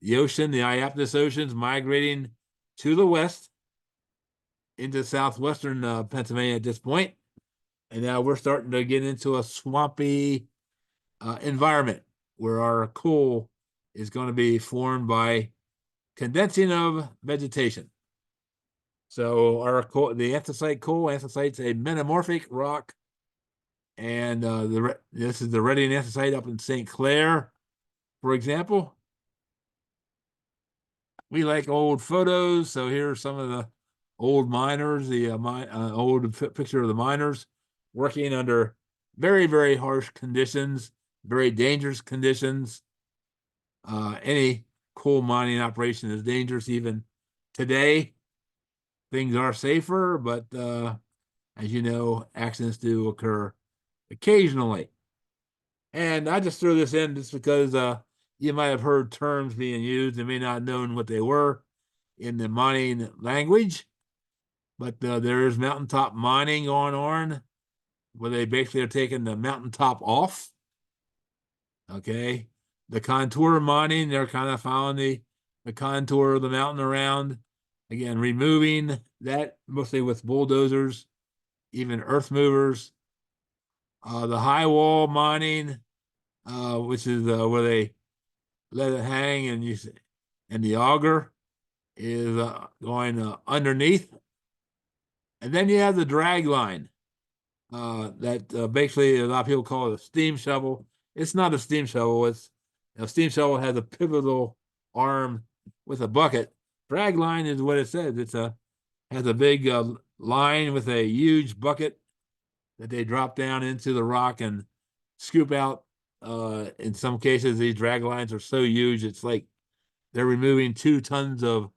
The ocean, the Iaptus Ocean's migrating to the west into southwestern Pennsylvania at this point. And now we're starting to get into a swampy environment where our coal is going to be formed by condensing of vegetation. So our coal, the anthracite coal, anthracite's a metamorphic rock, and this is the Reading anthracite up in St. Clair, for example. We like old photos, so here's some of the old miners, the old picture of the miners working under very, very harsh conditions, very dangerous conditions. Any coal mining operation is dangerous even today. Things are safer, but as you know, accidents do occur occasionally. And I just threw this in just because you might have heard terms being used and may not have known what they were in the mining language. But there is mountaintop mining going on, where they basically are taking the mountaintop off. Okay. The contour mining, they're kind of following the contour of the mountain around. Again, removing that mostly with bulldozers, even earth movers. The high wall mining, which is where they let it hang, and and the auger is going underneath, and then you have the drag line. That basically a lot of people call it a steam shovel. It's not a steam shovel. It's a steam shovel has a pivotal arm with a bucket. Drag line is what it says. Has a big line with a huge bucket that they drop down into the rock and scoop out. In some cases, these drag lines are so huge, it's like they're removing 2 tons of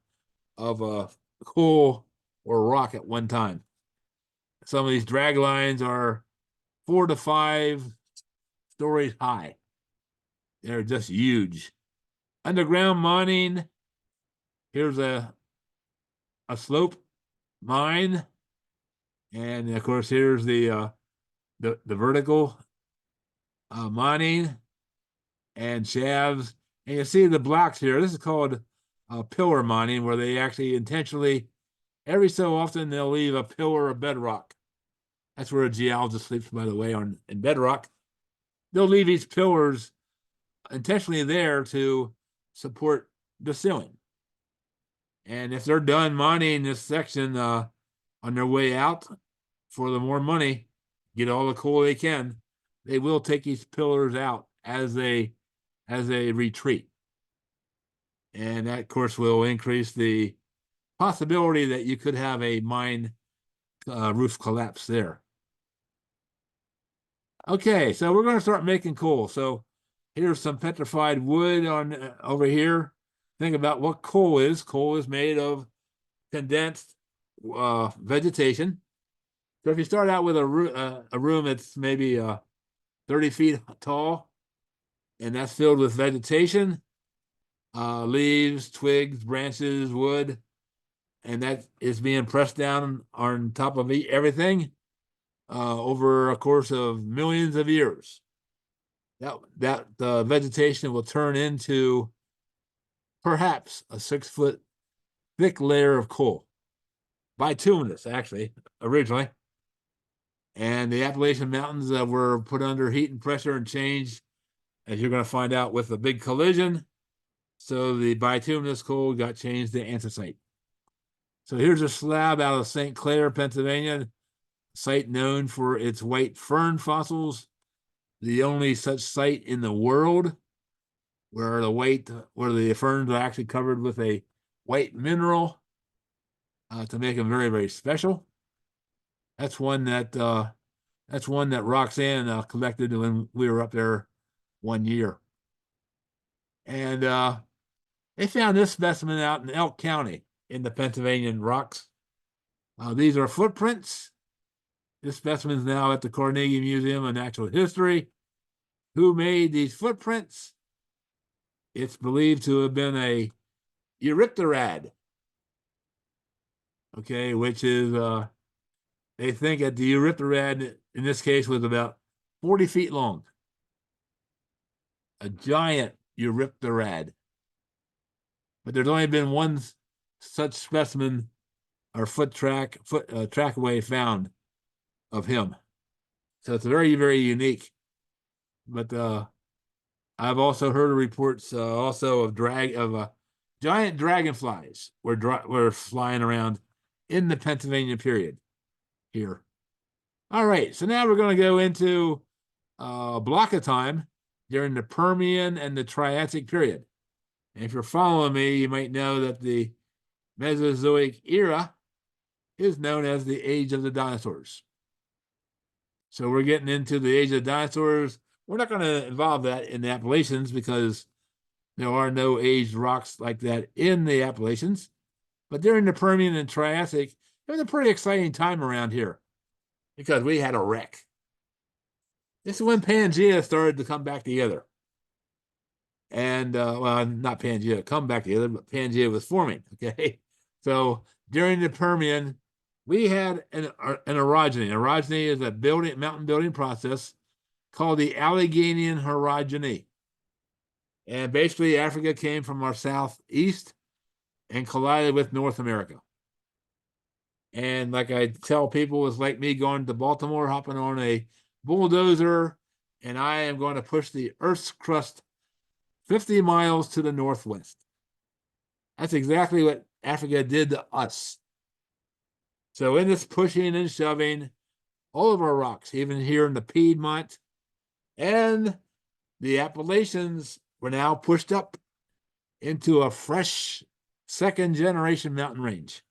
coal or rock at one time. Some of these drag lines are 4 to 5 stories high. They're just huge. Underground mining. Here's a slope mine, and of course here's the vertical mining and shafts. And you see the blocks here. This is called pillar mining, where they actually intentionally, every so often, they'll leave a pillar of bedrock. That's where a geologist sleeps, by the way, in bedrock. They'll leave these pillars intentionally there to support the ceiling. And if they're done mining this section on their way out for the more money, get all the coal they can, they will take these pillars out as they retreat. And that, of course, will increase the possibility that you could have a mine roof collapse there. Okay, so we're going to start making coal. So here's some petrified wood on over here. Think about what coal is. Coal is made of condensed vegetation. So if you start out with a room that's maybe 30 feet tall, and that's filled with vegetation, leaves, twigs, branches, wood, and that is being pressed down on top of everything over a course of millions of years. That vegetation will turn into perhaps a 6-foot thick layer of coal, bituminous actually originally. And the Appalachian Mountains were put under heat and pressure and changed, as you're going to find out, with a big collision. So the bituminous coal got changed to anthracite. So here's a slab out of St. Clair, Pennsylvania, site known for its white fern fossils, the only such site in the world where the ferns are actually covered with a white mineral to make them very, very special. That's one that Roxanne collected when we were up there one year. And they found this specimen out in Elk County in the Pennsylvania rocks. These are footprints. This specimen is now at the Carnegie Museum of Natural History. Who made these footprints? It's believed to have been a Eurypterad. Okay, which is, they think that the Eurypterad in this case was about 40 feet long. A giant Eurypterad. But there's only been one such specimen or trackaway found of him. So it's very, very unique. But I've also heard of reports also of giant dragonflies were flying around in the Pennsylvania period here. All right, so now we're going to go into a block of time during the Permian and the Triassic period. And if you're following me, you might know that the Mesozoic era is known as the Age of the Dinosaurs. So we're getting into the Age of the Dinosaurs. We're not going to involve that in the Appalachians because there are no aged rocks like that in the Appalachians. But during the Permian and Triassic, it was a pretty exciting time around here because we had a wreck. This is when Pangea started to come back together. And, well, not Pangea come back together, but Pangea was forming, okay? So during the Permian, we had an orogeny. Orogeny is a mountain building process called the Alleghanian orogeny. And basically, Africa came from our southeast and collided with North America. And like I tell people, it's like me going to Baltimore, hopping on a bulldozer, and I am going to push the Earth's crust 50 miles to the northwest. That's exactly what Africa did to us. So in this pushing and shoving, all of our rocks, even here in the Piedmont and the Appalachians, were now pushed up into a fresh second generation mountain range.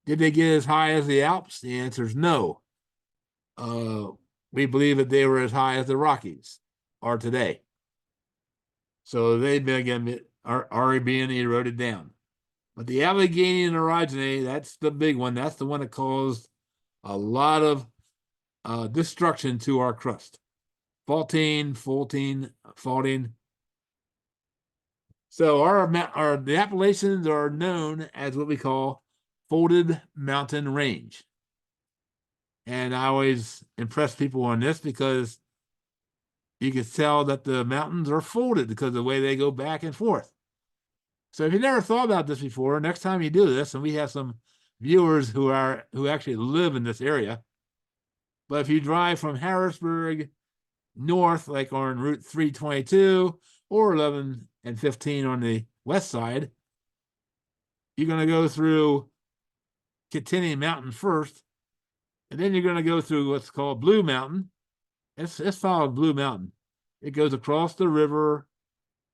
Did they get as high as the Alps? The answer is no. We believe that they were as high as the Rockies are today. So they've been again are already being eroded down. But the Allegheny and orogeny, that's the big one. That's the one that caused a lot of destruction to our crust. Faulting. So the Appalachians are known as what we call folded mountain range. And I always impress people on this because you can tell that the mountains are folded because of the way they go back and forth. So if you never thought about this before, next time you do this, and we have some viewers who actually live in this area, but if you drive from Harrisburg north, like on Route 322 or 11 and 15 on the west side, you're going to go through Kittiny Mountain first, and then you're going to go through what's called Blue Mountain. It's followed Blue Mountain. It goes across the river,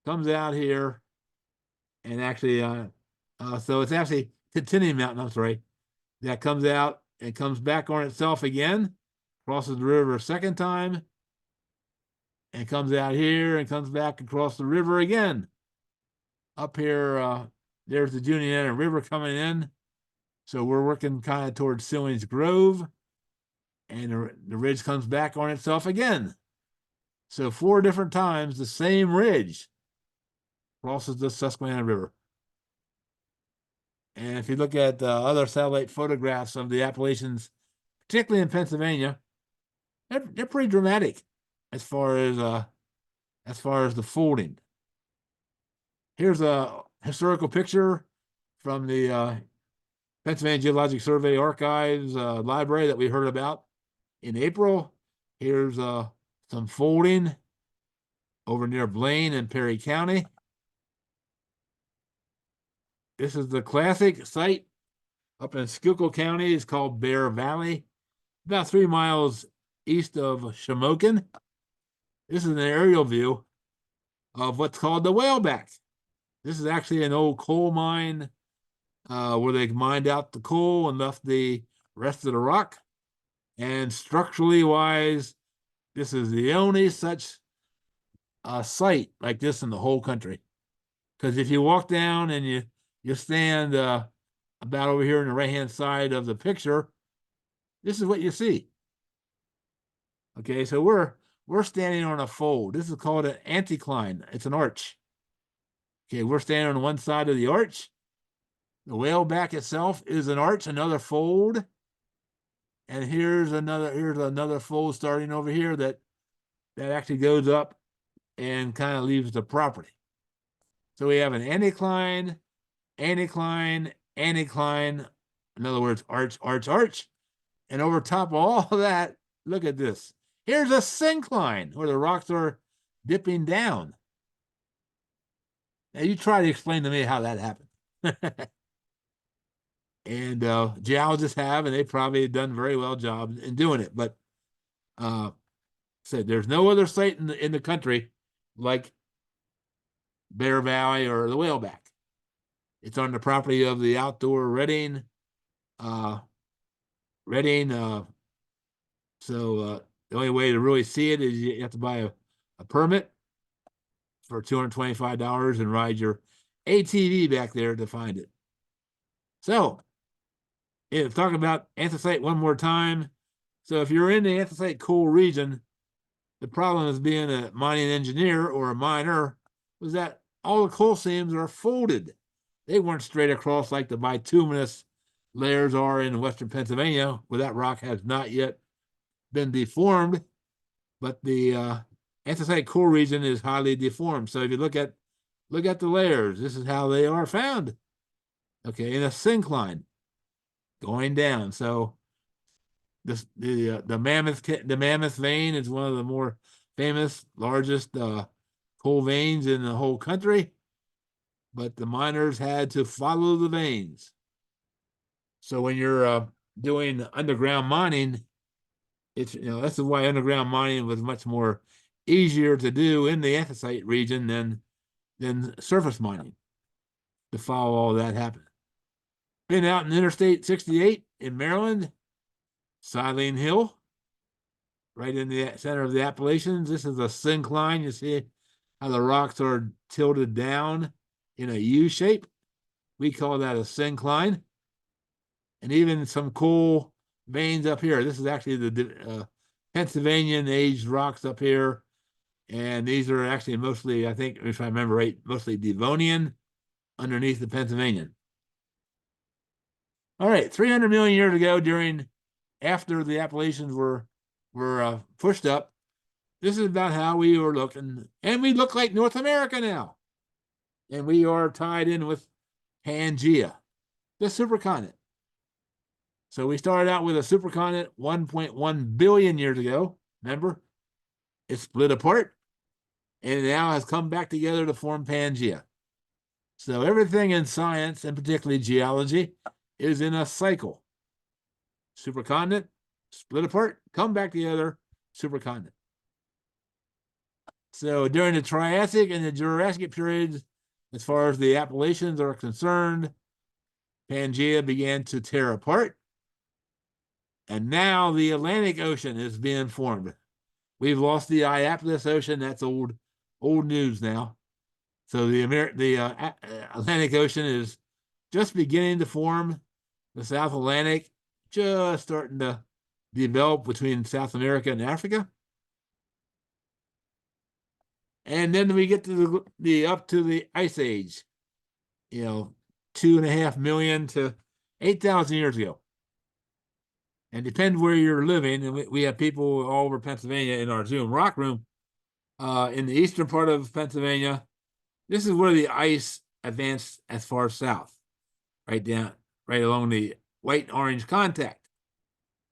comes out here, and actually, so it's actually Kittiny Mountain, I'm sorry, that comes out and comes back on itself again, crosses the river a second time, and comes out here and comes back across the river again. Up here, there's the Juniata River coming in. So we're working kind of towards Sillings Grove, and the ridge comes back on itself again. So 4 different times the same ridge crosses the Susquehanna River. And if you look at other satellite photographs of the Appalachians, particularly in Pennsylvania, they're pretty dramatic as far as the folding. Here's a historical picture from the Pennsylvania Geologic Survey Archives library that we heard about in April. Here's some folding over near Blaine and Perry County. This is the classic site up in Schuylkill County. It's called Bear Valley, about 3 miles east of Shamokin. This is an aerial view of what's called the Whaleback. This is actually an old coal mine where they mined out the coal and left the rest of the rock. And structurally wise, this is the only such site like this in the whole country. Because if you walk down and you stand about over here on the right-hand side of the picture, this is what you see. Okay, so we're standing on a fold. This is called an anticline. It's an arch. Okay, we're standing on one side of the arch. The Whaleback itself is an arch, another fold. And here's another fold starting over here that actually goes up and kind of leaves the property. So we have an anticline, anticline, anticline. In other words, arch, arch, arch. And over top of all of that, look at this. Here's a syncline where the rocks are dipping down. Now you try to explain to me how that happened. And geologists have, and they probably done very well job in doing it. But said there's no other site in the country like Bear Valley or the Whaleback. It's on the property of the outdoor Reading. So the only way to really see it is you have to buy a permit for $225 and ride your ATV back there to find it. So, talking about anthracite one more time. So if you're in the anthracite coal region, the problem is being a mining engineer or a miner was that all the coal seams are folded. They weren't straight across like the bituminous layers are in western Pennsylvania, where that rock has not yet been deformed, but the anthracite coal region is highly deformed. So if you look at the layers, this is how they are found. Okay, in a syncline going down. So the mammoth vein is one of the more famous, largest coal veins in the whole country, but the miners had to follow the veins. So when you're doing underground mining, it's, you know, that's why underground mining was much more easier to do in the anthracite region than surface mining, to follow all that happen. Been out in Interstate 68 in Maryland, Silene Hill, right in the center of the Appalachians. This is a syncline. You see how the rocks are tilted down in a U shape. We call that a syncline. And even some cool veins up here. This is actually the Pennsylvanian aged rocks up here. And these are actually mostly, I think, if I remember right, mostly Devonian underneath the Pennsylvanian. All right, 300 million years ago, after the Appalachians were pushed up, this is about how we were looking, and we look like North America now. And we are tied in with Pangea, the supercontinent. So we started out with a supercontinent 1.1 billion years ago. Remember, it split apart, and it now has come back together to form Pangea. So everything in science, and particularly geology, is in a cycle. Supercontinent, split apart, come back together, supercontinent. So during the Triassic and the Jurassic periods, as far as the Appalachians are concerned, Pangea began to tear apart. And now the Atlantic Ocean is being formed. We've lost the Iapetus Ocean. That's old news now. So the Atlantic Ocean is just beginning to form. The South Atlantic just starting to develop between South America and Africa. And then we get to up to the Ice Age, 2.5 million to 8,000 years ago. And depends where you're living. And we have people all over Pennsylvania in our Zoom rock room. In the eastern part of Pennsylvania, this is where the ice advanced as far south, right along the white and orange contact.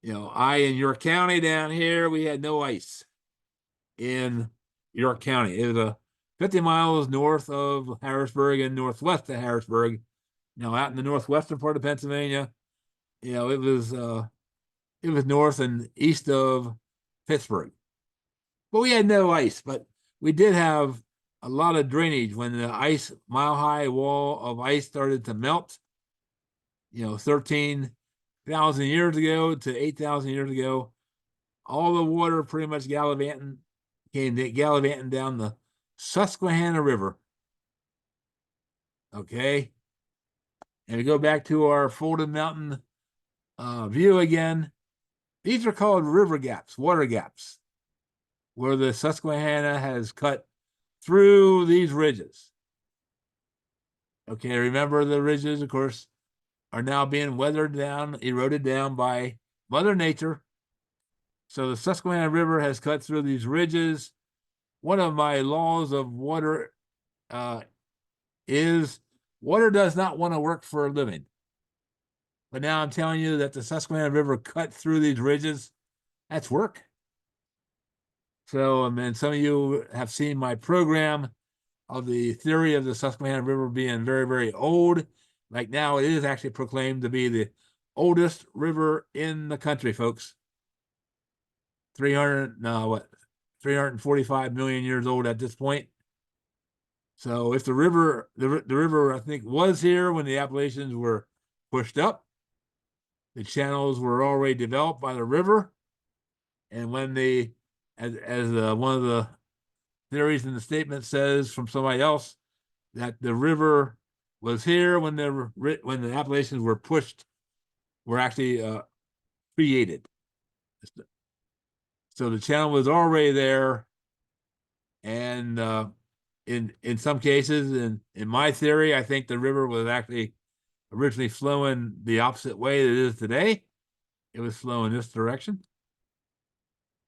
In York County down here, we had no ice in York County. It was 50 miles north of Harrisburg and northwest of Harrisburg. Out in the northwestern part of Pennsylvania, it was north and east of Pittsburgh. But we had no ice, but we did have a lot of drainage when the mile-high wall of ice started to melt. 13,000 years ago to 8,000 years ago, all the water pretty much gallivanting down the Susquehanna River. Okay. And we go back to our folded mountain view again. These are called river gaps, water gaps, where the Susquehanna has cut through these ridges. Okay, remember the ridges, of course, are now being eroded down by Mother Nature. So the Susquehanna River has cut through these ridges. One of my laws of water is water does not want to work for a living. But now I'm telling you that the Susquehanna River cut through these ridges. That's work. So, and some of you have seen my program of the theory of the Susquehanna River being very, very old. Like now, it is actually proclaimed to be the oldest river in the country, folks. 345 million years old at this point. So if the river, I think, was here when the Appalachians were pushed up, the channels were already developed by the river. And when as one of the theories in the statement says from somebody else, that the river was here when the Appalachians were actually created. So the channel was already there, and in some cases, in my theory, I think the river was actually originally flowing the opposite way that it is today. It was flowing this direction.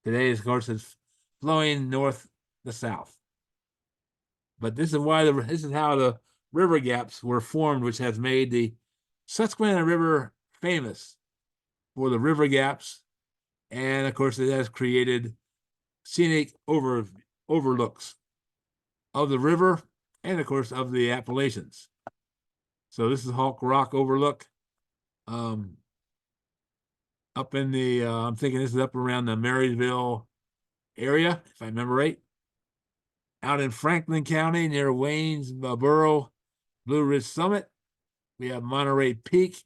Today, of course, it's flowing north to south. But this is how the river gaps were formed, which has made the Susquehanna River famous for the river gaps. And of course, it has created scenic overlooks of the river and of course of the Appalachians. So this is Hulk Rock Overlook. Up in the, I'm thinking this is up around the Marysville area, if I remember right. Out in Franklin County near Waynesboro, Blue Ridge Summit, we have Monterey Peak.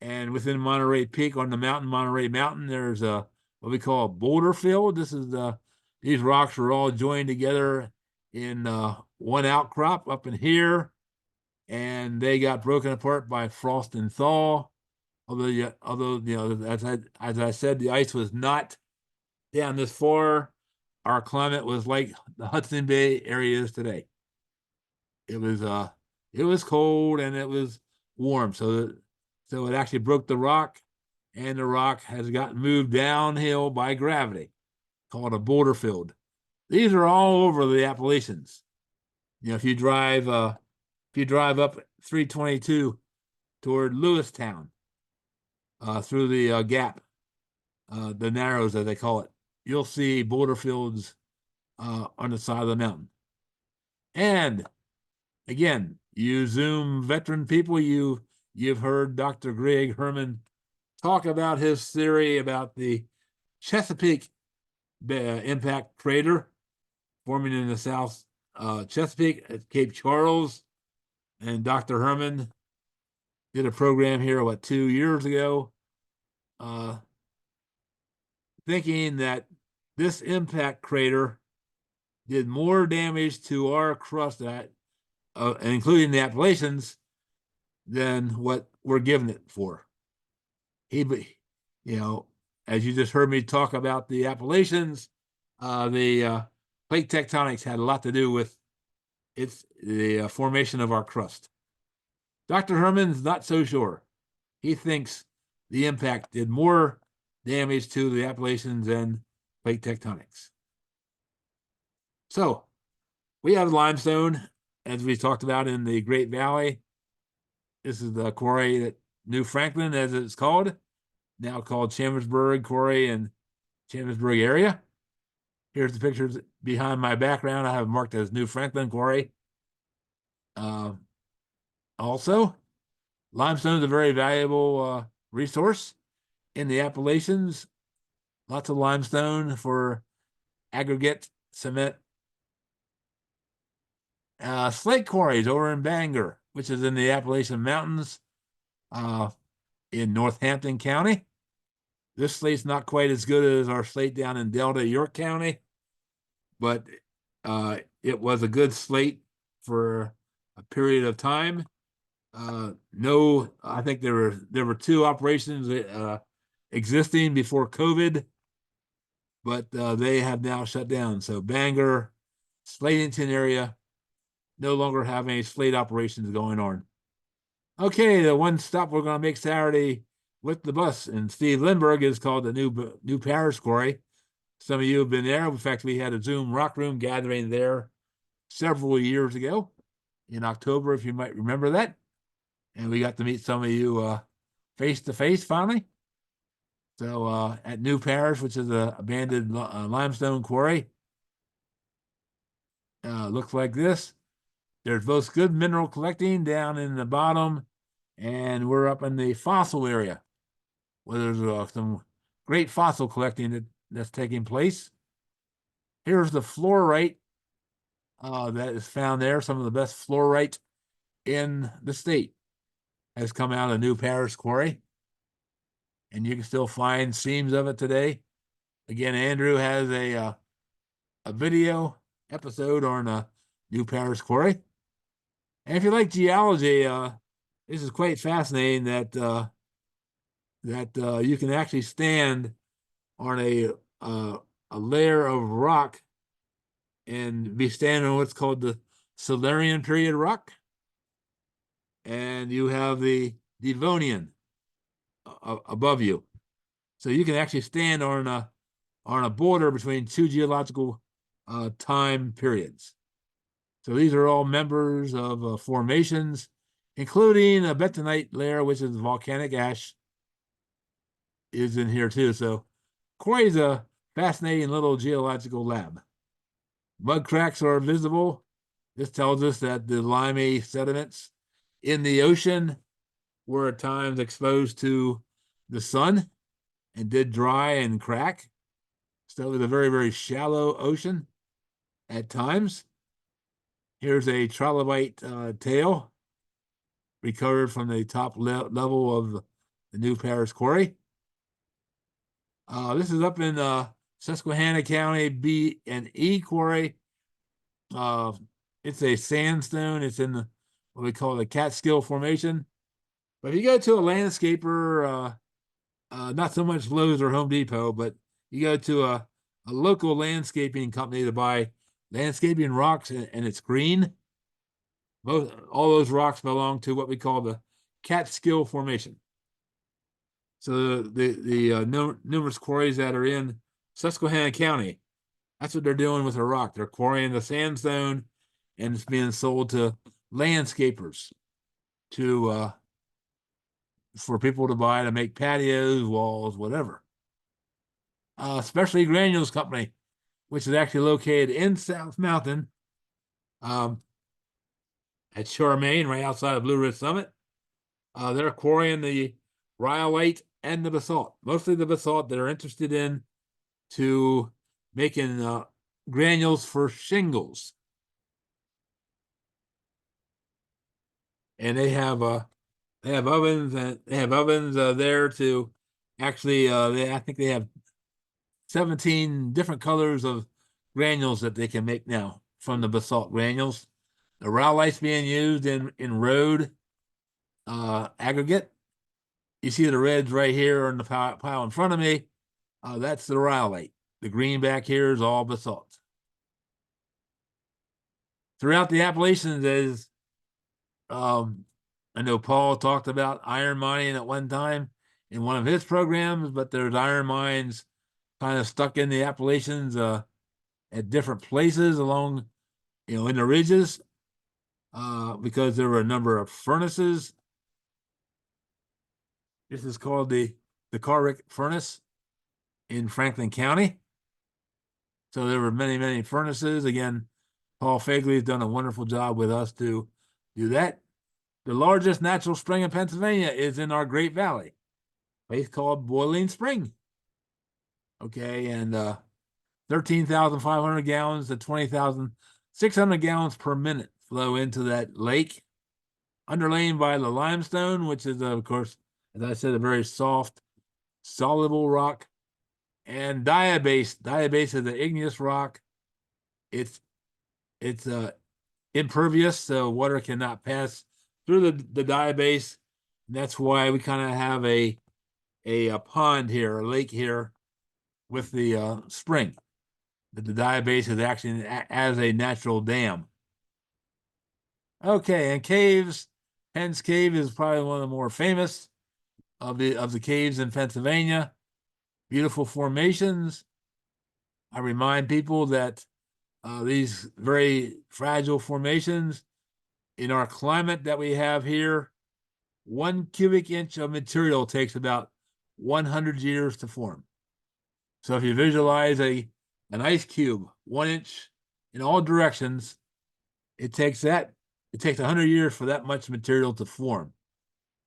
And within Monterey Peak on the mountain, Monterey Mountain, there's a what we call a boulder field. This is these rocks are all joined together in one outcrop up in here, and they got broken apart by frost and thaw. Although you know, as I said, the ice was not down this far. Our climate was like the Hudson Bay area is today. It was cold and it was warm, so it actually broke the rock, and the rock has gotten moved downhill by gravity, called a boulder field. These are all over the Appalachians. You know, if you drive up 322 toward Lewistown, through the gap, the Narrows as they call it, you'll see boulder fields on the side of the mountain. And again, you Zoom veteran people, you've heard Dr. Greg Herman talk about his theory about the Chesapeake impact crater forming in the South Chesapeake at Cape Charles. And Dr. Herman did a program here, 2 years ago, thinking that this impact crater did more damage to our crust, including the Appalachians, than what we're giving it for. You know, as you just heard me talk about the Appalachians, the plate tectonics had a lot to do with the formation of our crust. Dr. Herman's not so sure. He thinks the impact did more damage to the Appalachians than plate tectonics. So we have limestone, as we talked about in the Great Valley. This is the quarry at New Franklin, as it's called, now called Chambersburg Quarry in Chambersburg area. Here's the pictures behind my background. I have marked as New Franklin Quarry. Also, limestone is a very valuable resource in the Appalachians. Lots of limestone for aggregate, cement. Slate quarries over in Bangor, which is in the Appalachian Mountains in Northampton County. This slate's not quite as good as our slate down in Delta, York County, but it was a good slate for a period of time. I think there were 2 operations existing before COVID, but they have now shut down. So Bangor, Slatington area no longer have any slate operations going on. Okay, the one stop we're going to make Saturday with the bus in Steve Lindbergh is called the New Parish Quarry. Some of you have been there. In fact, we had a Zoom rock room gathering there several years ago in October, if you might remember that. And we got to meet some of you face to face finally. So at New Parish, which is an abandoned limestone quarry, looks like this. There's both good mineral collecting down in the bottom, and we're up in the fossil area where there's some great fossil collecting that's taking place. Here's the fluorite that is found there. Some of the best fluorite in the state has come out of New Parish Quarry, and you can still find seams of it today. Again, Andrew has a video episode on New Parish Quarry. And if you like geology, this is quite fascinating that you can actually stand on a layer of rock and be standing on what's called the Silurian period rock, and you have the Devonian above you. So you can actually stand on a border between 2 geological time periods. So these are all members of formations, including a bentonite layer, which is volcanic ash, is in here too. So quarry is a fascinating little geological lab. Mud cracks are visible This tells us that the limey sediments in the ocean were at times exposed to the sun and did dry and crack. So it was a very, very shallow ocean at times. Here's a trilobite tail recovered from the top level of the New Paris Quarry. This is up in Susquehanna County B and E Quarry. It's a sandstone. It's in what we call the Catskill Formation. But if you go to a landscaper, not so much Lowe's or Home Depot, but you go to a local landscaping company to buy landscaping rocks and it's green. All those rocks belong to what we call the Catskill Formation. So the numerous quarries that are in Susquehanna County, that's what they're doing with the rock. They're quarrying the sandstone, and it's being sold to landscapers for people to buy to make patios, walls, whatever. Specialty Granules Company, which is actually located in South Mountain, at Charmaine, right outside of Blue Ridge Summit. They're quarrying the rhyolite and the basalt, mostly the basalt. They're interested in to making granules for shingles. And they have ovens, and they have ovens there to actually I think they have 17 different colors of granules that they can make now from the basalt granules. The rhyolite's being used in road aggregate. You see the reds right here on the pile in front of me. That's the rhyolite. The green back here is all basalt. Throughout the Appalachians, as I know Paul talked about iron mining at one time in one of his programs, but there's iron mines kind of stuck in the Appalachians at different places along, in the ridges, because there were a number of furnaces. This is called the Carrick Furnace in Franklin County. So there were many, many furnaces. Again, Paul Fagley has done a wonderful job with us to do that. The largest natural spring in Pennsylvania is in our Great Valley, a place called Boiling Spring. Okay, and 13,500 gallons to 20,600 gallons per minute flow into that lake, underlain by the limestone, which is, of course, as I said, a very soft, soluble rock, and diabase. Diabase is an igneous rock. It's impervious, so water cannot pass through the diabase. And that's why we kind of have a pond here, a lake here, with the spring. The diabase is acting as a natural dam. Okay, and caves. Penn's Cave is probably one of the more famous of the caves in Pennsylvania. Beautiful formations. I remind people that these very fragile formations, in our climate that we have here, 1 cubic inch of material takes about 100 years to form. So if you visualize an ice cube, 1 inch in all directions, it takes 100 years for that much material to form.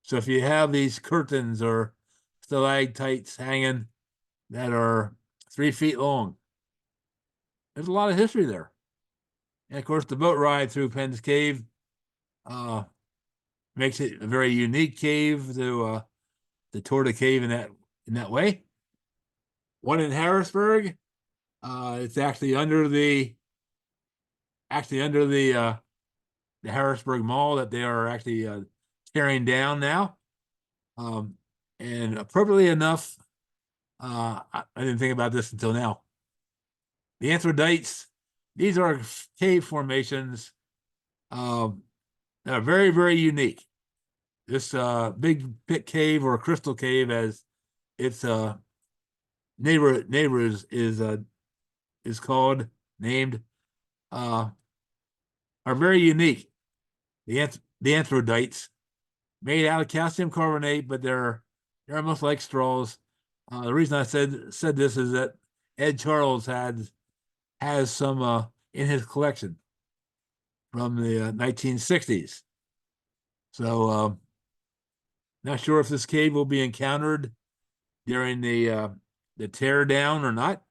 So if you have these curtains or stalactites hanging that are 3 feet long, there's a lot of history there. And of course, the boat ride through Penn's Cave makes it a very unique cave to tour the cave in that way. One in Harrisburg, it's actually under the Harrisburg Mall that they are actually tearing down now. And appropriately enough, I didn't think about this until now. The Anthodites, these are cave formations that are very, very unique. This big pit cave or crystal cave, as its neighbor is called, named, are very unique. The Anthodites, made out of calcium carbonate, but they're almost like straws. The reason I said this is that Ed Charles has some in his collection from the 1960s. So not sure if this cave will be encountered during the tear down or not.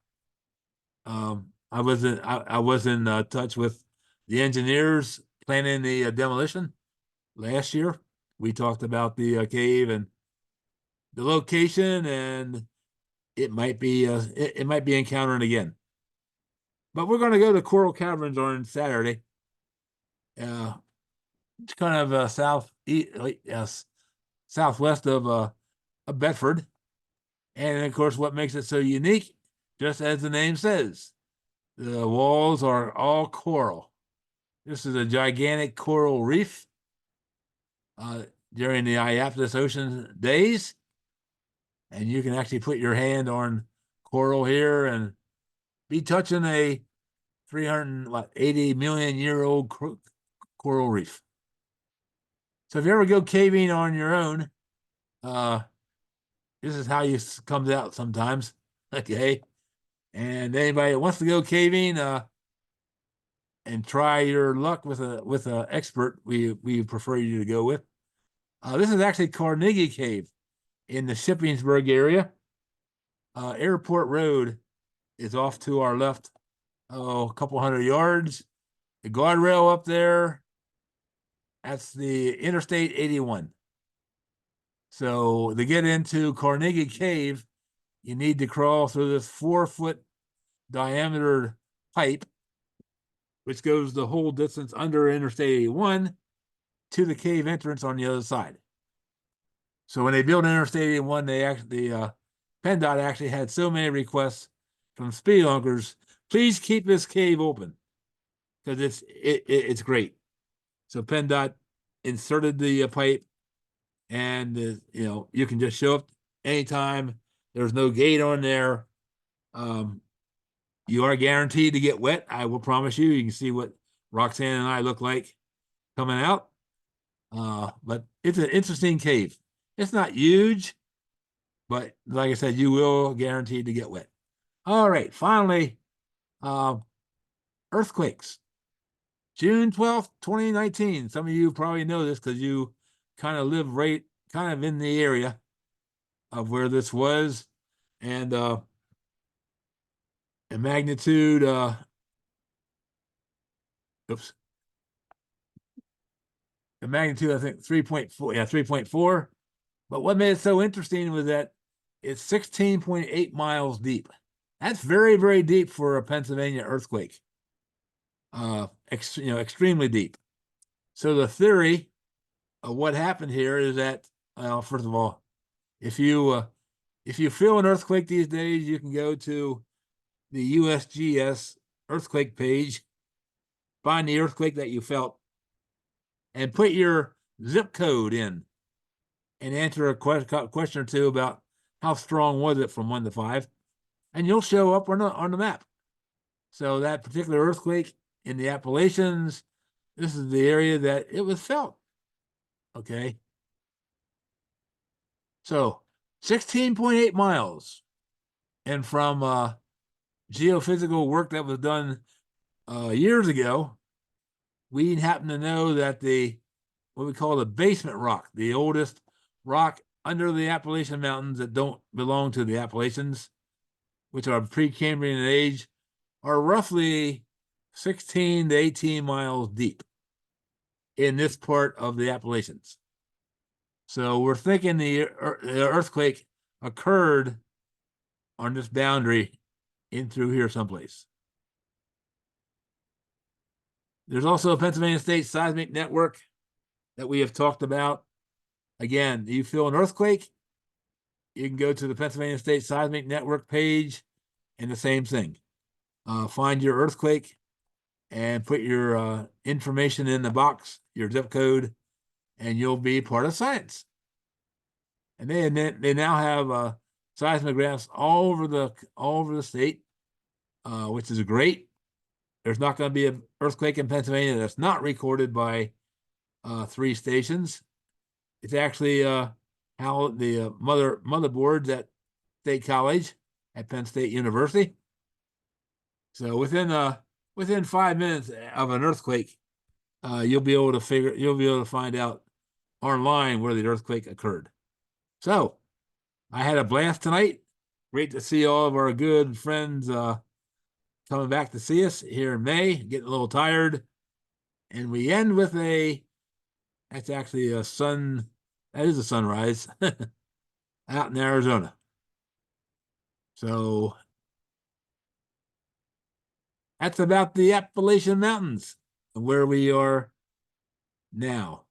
I was in touch with the engineers planning the demolition last year. We talked about the cave and the location, and it might be encountering again. But we're going to go to Coral Caverns on Saturday. It's kind of southwest of Bedford, and of course, what makes it so unique, just as the name says, the walls are all coral. This is a gigantic coral reef during the Iapetus Ocean days. And you can actually put your hand on coral here and be touching a 380 million year old coral reef. So if you ever go caving on your own, this is how you comes out sometimes. Okay. And anybody that wants to go caving, and try your luck with a expert, we prefer you to go with. This is actually Carnegie Cave in the Shippensburg area. Airport Road is off to our left, a couple hundred yards. The guardrail up there, that's the Interstate 81. So to get into Carnegie Cave, you need to crawl through this 4-foot diameter pipe, which goes the whole distance under Interstate 81 to the cave entrance on the other side. So when they built Interstate 81, PennDOT actually had so many requests from speedunkers, please keep this cave open, because it's great. So PennDOT inserted the pipe, and you can just show up anytime. There's no gate on there. You are guaranteed to get wet. I will promise you. You can see what Roxanne and I look like coming out. But it's an interesting cave. It's not huge, but like I said, you will guaranteed to get wet. All right, finally, earthquakes. June 12th, 2019. Some of you probably know this because you kind of live right kind of in the area of where this was. And a magnitude, the magnitude, I think 3.4, 3.4. But what made it so interesting was that it's 16.8 miles deep. That's very, very deep for a Pennsylvania earthquake. Extremely deep. So the theory of what happened here is that, first of all, if you feel an earthquake these days, you can go to the USGS earthquake page, find the earthquake that you felt, and put your zip code in, and answer a question or two about how strong was it from 1 to 5, and you'll show up on the map. So that particular earthquake in the Appalachians, this is the area that it was felt. Okay. So 16.8 miles. And from geophysical work that was done years ago, we happen to know that what we call the basement rock, the oldest rock under the Appalachian Mountains that don't belong to the Appalachians, which are Precambrian in age, are roughly 16 to 18 miles deep in this part of the Appalachians. So we're thinking the earthquake occurred on this boundary in through here someplace. There's also a Pennsylvania State Seismic Network that we have talked about. Again, you feel an earthquake, you can go to the Pennsylvania State Seismic Network page, and the same thing. Find your earthquake and put your information in the box, your zip code, and you'll be part of science. And they now have seismographs all over the state, which is great. There's not going to be an earthquake in Pennsylvania that's not recorded by 3 stations. It's actually how the motherboards at State College at Penn State University. So within 5 minutes of an earthquake, you'll be able to find out online where the earthquake occurred. So I had a blast tonight. Great to see all of our good friends coming back to see us here in May, getting a little tired. And we end with that's actually that is a sunrise out in Arizona. So that's about the Appalachian Mountains, where we are now.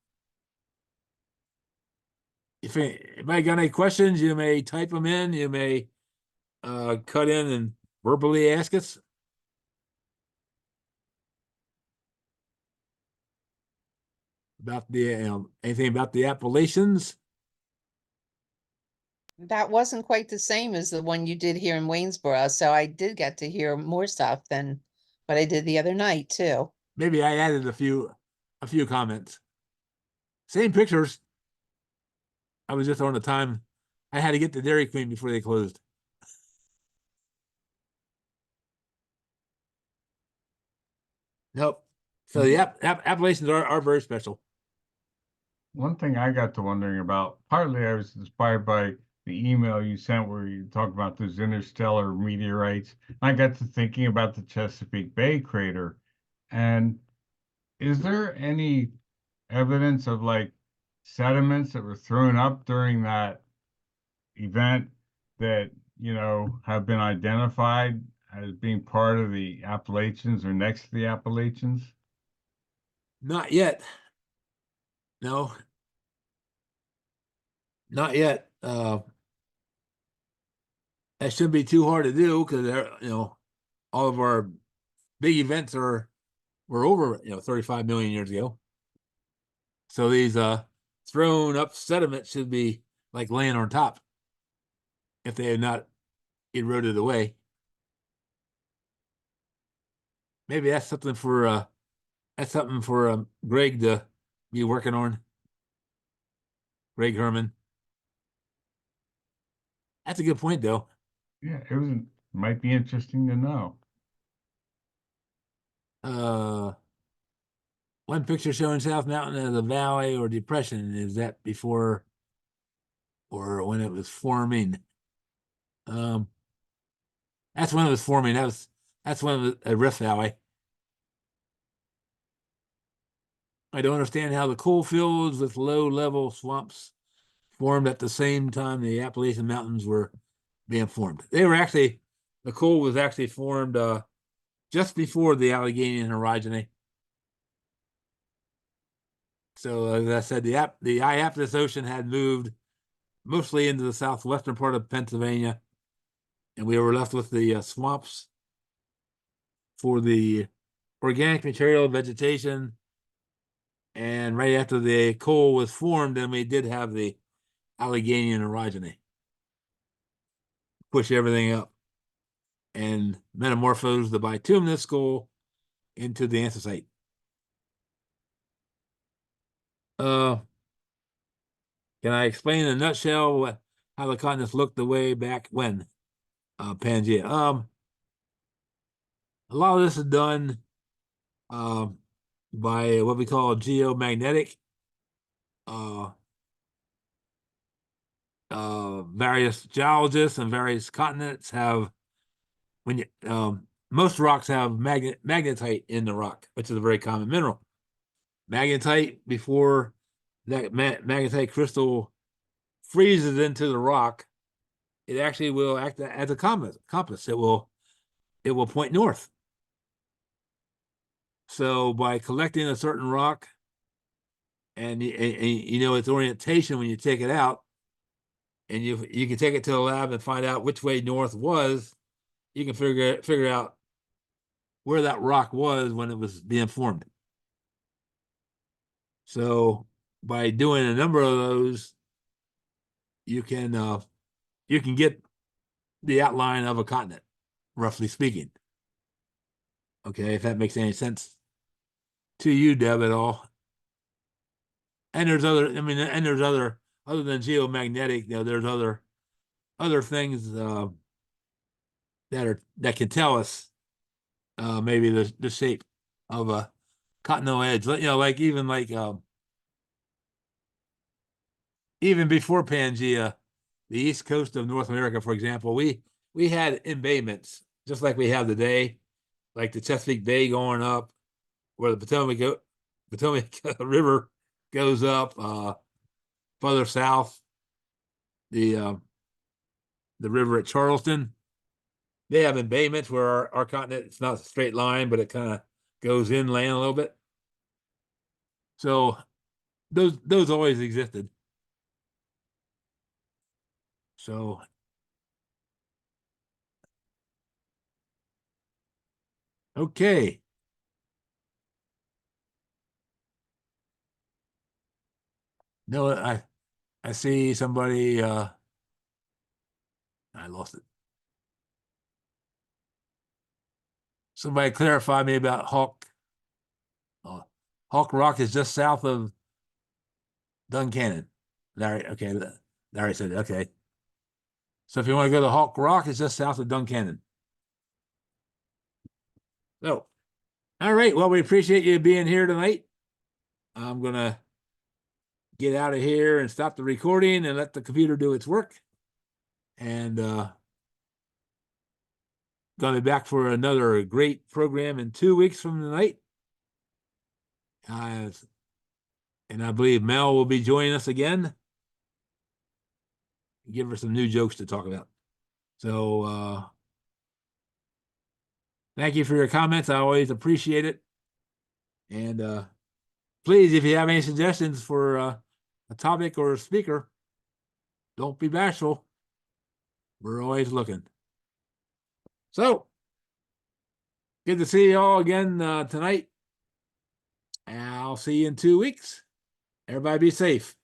If anybody got any questions, you may type them in. You may cut in and verbally ask us. About anything about the Appalachians. That wasn't quite the same as the one you did here in Waynesboro, so I did get to hear more stuff than what I did the other night too. Maybe I added a few comments. Same pictures. I was just on the time. I had to get to Dairy Queen before they closed. Nope. So the Appalachians are very special. One thing I got to wondering about, partly I was inspired by the email you sent where you talked about those interstellar meteorites. I got to thinking about the Chesapeake Bay crater. And is there any evidence of like sediments that were thrown up during that event that, have been identified as being part of the Appalachians or next to the Appalachians? Not yet. No. Not yet. That shouldn't be too hard to do because all of our big events were over 35 million years ago. So these thrown up sediment should be like laying on top if they had not eroded away. Maybe that's something for Greg to be working on. Greg Herman. That's a good point, though. Yeah, might be interesting to know. One picture showing South Mountain as a valley or depression. Is that before or when it was forming? That's when it was forming. That's when it was a rift valley. I don't understand how the coal fields with low-level swamps formed at the same time the Appalachian Mountains were being formed. The coal was actually formed just before the Allegheny orogeny. So as I said, the Iapetus Ocean had moved mostly into the southwestern part of Pennsylvania, and we were left with the swamps for the organic material, vegetation. And right after the coal was formed, then we did have the Allegheny orogeny. Push everything up and metamorphose the bituminous coal into the anthracite. Can I explain in a nutshell how the continents looked the way back when? Pangea. A lot of this is done by what we call geomagnetic. Various geologists and various continents have most rocks have magnetite in the rock, which is a very common mineral. Magnetite, before that magnetite crystal freezes into the rock, it actually will act as a compass. It will point north. So by collecting a certain rock and its orientation when you take it out, and you can take it to the lab and find out which way north was, you can figure out where that rock was when it was being formed. So by doing a number of those, you can get the outline of a continent, roughly speaking. Okay, if that makes any sense to you, Deb, at all. And there's other than geomagnetic, there's other things that can tell us maybe the shape of continental edge. Like even before Pangea, the east coast of North America, for example, we had embayments just like we have today, like the Chesapeake Bay going up, where the Potomac River goes up. Further south, the river at Charleston, they have embayments where our continent, it's not a straight line, but it kind of goes inland a little bit. So those always existed. So okay. No, I see somebody I lost it. Somebody clarify me about Hawk. Hawk Rock is just south of Duncannon. Larry, okay, Larry said, okay. So if you want to go to Hawk Rock, it's just south of Duncannon. So, all right. Well, we appreciate you being here tonight. I'm gonna get out of here and stop the recording and let the computer do its work. And gonna be back for another great program in 2 weeks from tonight. And I believe Mel will be joining us again. Give her some new jokes to talk about. So thank you for your comments. I always appreciate it. And please, if you have any suggestions for a topic or a speaker, don't be bashful. We're always looking. So good to see you all again tonight. I'll see you in 2 weeks. Everybody be safe.